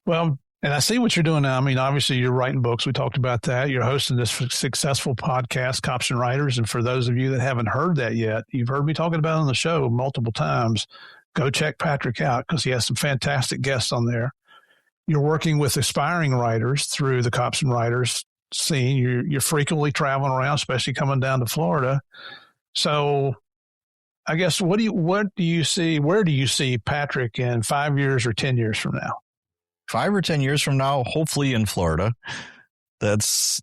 Speaker 2: Well, and I see what you're doing now. I mean, obviously, you're writing books. We talked about that. You're hosting this successful podcast, Cops and Writers. And for those of you that haven't heard that yet, you've heard me talking about it on the show multiple times. Go check Patrick out because he has some fantastic guests on there. You're working with aspiring writers through the Cops and Writers scene. You're frequently traveling around, especially coming down to Florida. So I guess what do you see? Where do you see Patrick in 5 years or 10 years from now?
Speaker 1: 5 or 10 years from now, hopefully in Florida. That's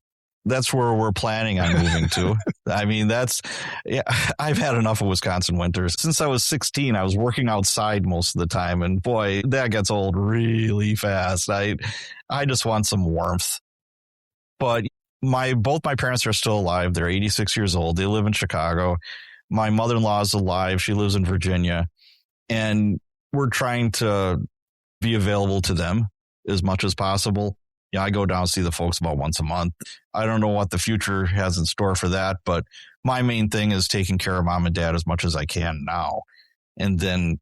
Speaker 1: where we're planning on moving to. I mean, I've had enough of Wisconsin winters. Since I was 16, I was working outside most of the time. And boy, that gets old really fast. I just want some warmth. But both my parents are still alive. They're 86 years old. They live in Chicago. My mother-in-law is alive. She lives in Virginia. And we're trying to be available to them as much as possible. Yeah, I go down and see the folks about once a month. I don't know what the future has in store for that, but my main thing is taking care of mom and dad as much as I can now, and then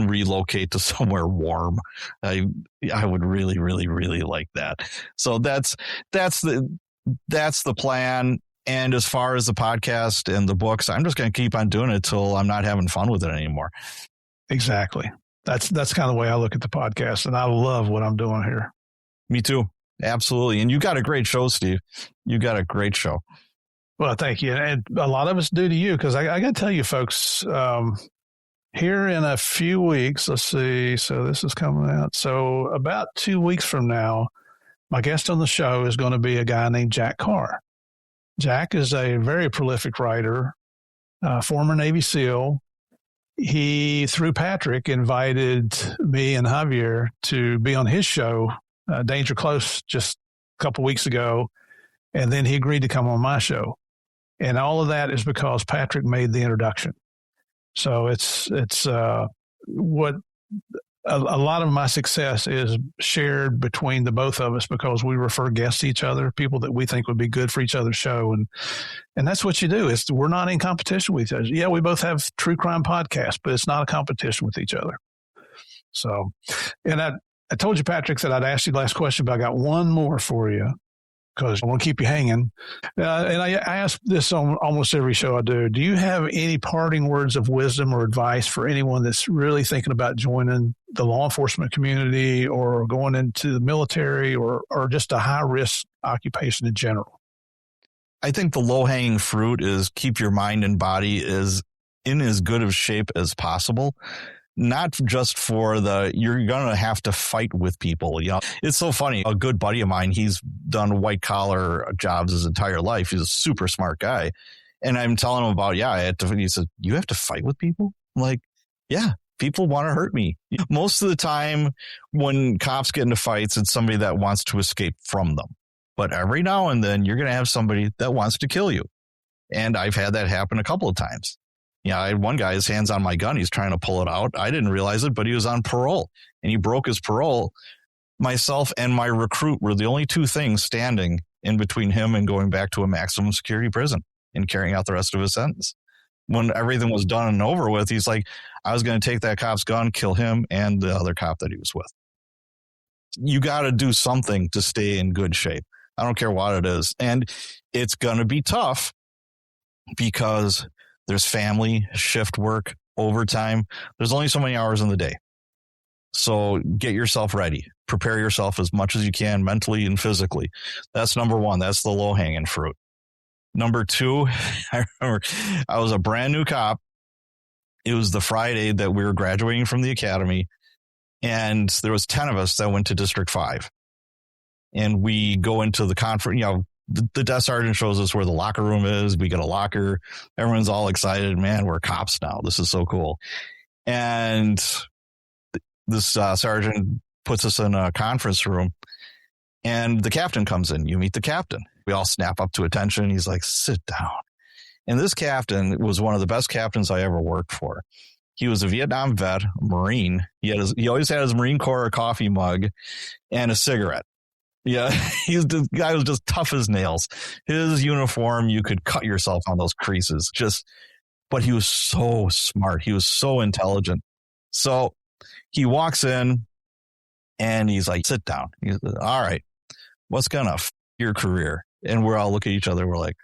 Speaker 1: relocate to somewhere warm. I would really, really, really like that. So that's the plan. And as far as the podcast and the books, I'm just going to keep on doing it till I'm not having fun with it anymore.
Speaker 2: Exactly. That's kind of the way I look at the podcast, and I love what I'm doing here.
Speaker 1: Me too. Absolutely. And you got a great show, Steve. You got a great show.
Speaker 2: Well, thank you. And a lot of it's due to you, because I got to tell you, folks, here in a few weeks, let's see. So this is coming out. So about 2 weeks from now, my guest on the show is going to be a guy named Jack Carr. Jack is a very prolific writer, former Navy SEAL. He, through Patrick, invited me and Javier to be on his show, Danger Close, just a couple weeks ago. And then he agreed to come on my show. And all of that is because Patrick made the introduction. So it's what a lot of my success is shared between the both of us, because we refer guests to each other, people that we think would be good for each other's show. And that's what you do. We're not in competition with each other. Yeah, we both have true crime podcasts, but it's not a competition with each other. So, and I told you, Patrick, that I'd ask you the last question, but I got one more for you, because I want to keep you hanging. And I ask this on almost every show I do. Do you have any parting words of wisdom or advice for anyone that's really thinking about joining the law enforcement community, or going into the military, or just a high-risk occupation in general?
Speaker 1: I think the low-hanging fruit is keep your mind and body in as good of shape as possible. Not just for you're going to have to fight with people. You know, it's so funny. A good buddy of mine, he's done white collar jobs his entire life. He's a super smart guy. And I'm telling him about, he said, you have to fight with people? I'm like, yeah, people want to hurt me. Most of the time when cops get into fights, it's somebody that wants to escape from them. But every now and then you're going to have somebody that wants to kill you. And I've had that happen a couple of times. Yeah, I had one guy, his hand's on my gun. He's trying to pull it out. I didn't realize it, but he was on parole, and he broke his parole. Myself and my recruit were the only two things standing in between him and going back to a maximum security prison and carrying out the rest of his sentence. When everything was done and over with, he's like, I was going to take that cop's gun, kill him and the other cop that he was with. You got to do something to stay in good shape. I don't care what it is. And it's going to be tough, because there's family, shift work, overtime. There's only so many hours in the day. So get yourself ready. Prepare yourself as much as you can, mentally and physically. That's number one. That's the low-hanging fruit. Number two, I remember I was a brand new cop. It was the Friday that we were graduating from the academy, and there was 10 of us that went to District 5. And we go into the conference, the desk sergeant shows us where the locker room is. We get a locker. Everyone's all excited. Man, we're cops now. This is so cool. And this sergeant puts us in a conference room, and the captain comes in. You meet the captain. We all snap up to attention. He's like, sit down. And this captain was one of the best captains I ever worked for. He was a Vietnam vet, Marine. He always had his Marine Corps coffee mug and a cigarette. Yeah, the guy was just tough as nails. His uniform, you could cut yourself on those creases. But he was so smart. He was so intelligent. So he walks in and he's like, sit down. He's like, all right, what's gonna your career? And we're all looking at each other. We're like,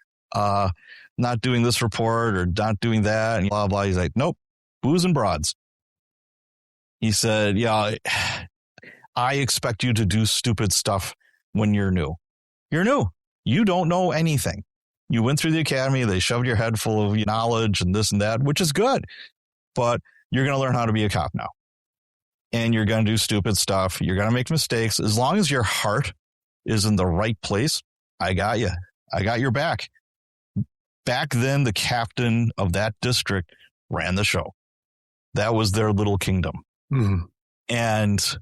Speaker 1: not doing this report or not doing that. And blah, blah. He's like, nope, booze and broads. He said, yeah, I expect you to do stupid stuff when you're new. You're new. You don't know anything. You went through the academy. They shoved your head full of knowledge and this and that, which is good. But you're going to learn how to be a cop now. And you're going to do stupid stuff. You're going to make mistakes. As long as your heart is in the right place, I got you. I got your back. Back then, the captain of that district ran the show. That was their little kingdom. Mm-hmm. And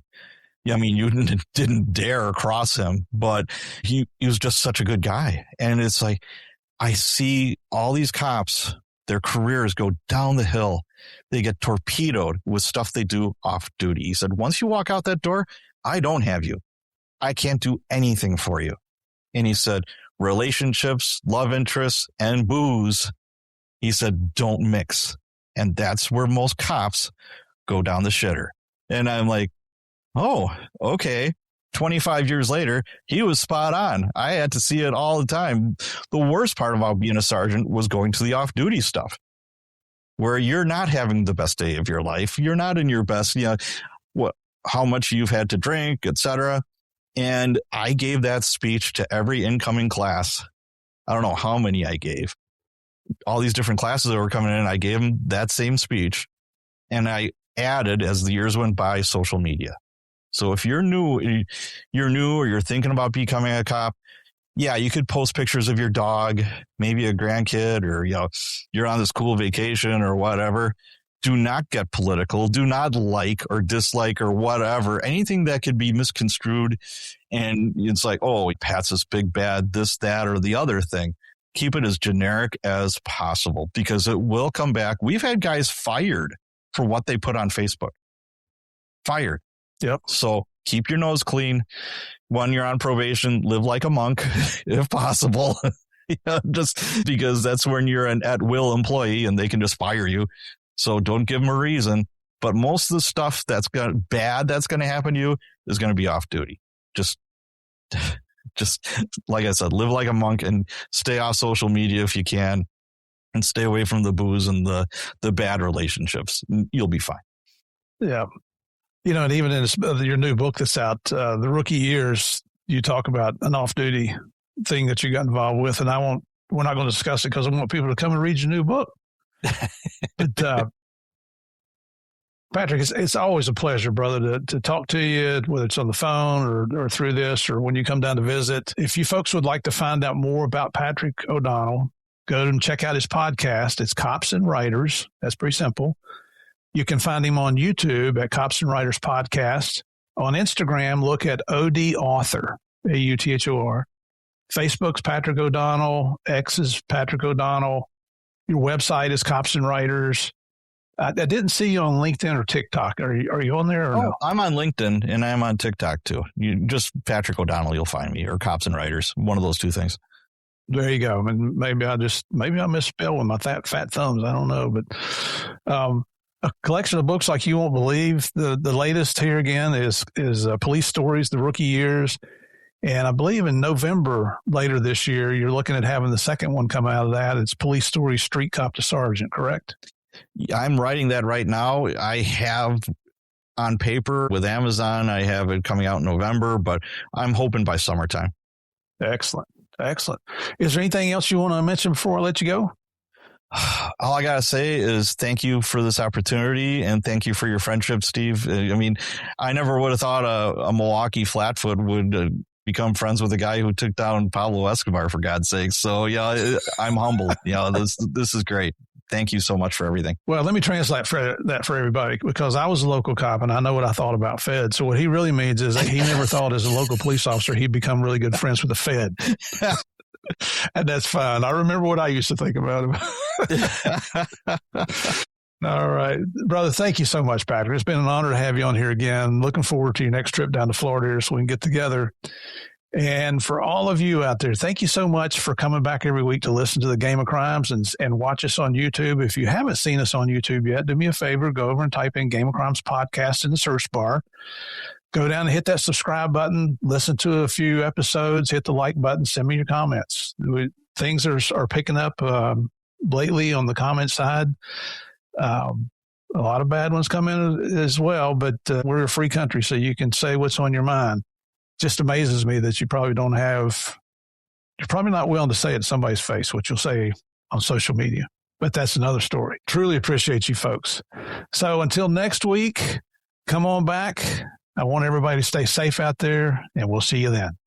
Speaker 1: I mean, you didn't dare cross him, but he was just such a good guy. And it's like, I see all these cops, their careers go down the hill. They get torpedoed with stuff they do off duty. He said, once you walk out that door, I don't have you. I can't do anything for you. And he said, relationships, love interests, and booze, he said, don't mix. And that's where most cops go down the shitter. And I'm like, oh, okay. 25 years later, he was spot on. I had to see it all the time. The worst part about being a sergeant was going to the off-duty stuff. where you're not having the best day of your life. You're not in your best, how much you've had to drink, etc. And I gave that speech to every incoming class. I don't know how many I gave. All these different classes that were coming in, I gave them that same speech. And I added, as the years went by, social media. So if you're new or you're thinking about becoming a cop, yeah, you could post pictures of your dog, maybe a grandkid, or, you're on this cool vacation or whatever. Do not get political. Do not like or dislike or whatever. Anything that could be misconstrued. And it's like, oh, Pat's this big bad, this, that, or the other thing. Keep it as generic as possible because it will come back. We've had guys fired for what they put on Facebook. Fired.
Speaker 2: Yep.
Speaker 1: So keep your nose clean. When you're on probation, live like a monk if possible. Just because that's when you're an at-will employee and they can just fire you. So don't give them a reason. But most of the stuff that's going to happen to you is going to be off duty. Just like I said, live like a monk and stay off social media if you can, and stay away from the booze and the bad relationships. You'll be fine. Yeah.
Speaker 2: And even in your new book that's out, The Rookie Years, you talk about an off-duty thing that you got involved with, and we're not going to discuss it because I want people to come and read your new book. But Patrick, it's always a pleasure, brother, to talk to you, whether it's on the phone or through this or when you come down to visit. If you folks would like to find out more about Patrick O'Donnell, go and check out his podcast. It's Cops and Writers. That's pretty simple. You can find him on YouTube at Cops and Writers Podcast. On Instagram, look at OD Author, AUTHOR. Facebook's Patrick O'Donnell. X is Patrick O'Donnell. Your website is Cops and Writers. I didn't see you on LinkedIn or TikTok. Are you on there or no?
Speaker 1: I'm on LinkedIn and I'm on TikTok too. You just Patrick O'Donnell, you'll find me, or Cops and Writers. One of those two things.
Speaker 2: There you go. And maybe I misspelled with my fat thumbs. I don't know, but a collection of books like you won't believe. The latest here again is Police Stories, The Rookie Years. And I believe in November later this year, you're looking at having the second one come out of that. It's Police Stories, Street Cop to Sergeant, correct?
Speaker 1: I'm writing that right now. I have on paper with Amazon. I have it coming out in November, but I'm hoping by summertime.
Speaker 2: Excellent. Is there anything else you want to mention before I let you go?
Speaker 1: All I got to say is thank you for this opportunity and thank you for your friendship, Steve. I mean, I never would have thought a Milwaukee Flatfoot would become friends with a guy who took down Pablo Escobar, for God's sake. So, yeah, I'm humbled. This is great. Thank you so much for everything.
Speaker 2: Well, let me translate that for everybody, because I was a local cop and I know what I thought about Fed. So what he really means is that he never thought as a local police officer he'd become really good friends with the Fed. And that's fine. I remember what I used to think about him. All right. Brother, thank you so much, Patrick. It's been an honor to have you on here again. Looking forward to your next trip down to Florida here so we can get together. And for all of you out there, thank you so much for coming back every week to listen to the Game of Crimes and watch us on YouTube. If you haven't seen us on YouTube yet, do me a favor, go over and type in Game of Crimes Podcast in the search bar. Go down and hit that subscribe button, listen to a few episodes, hit the like button, send me your comments. Things are picking up lately on the comment side. A lot of bad ones come in as well, but we're a free country, so you can say what's on your mind. Just amazes me that you're probably not willing to say it to somebody's face, what you'll say on social media. But that's another story. Truly appreciate you folks. So until next week, come on back. I want everybody to stay safe out there, and we'll see you then.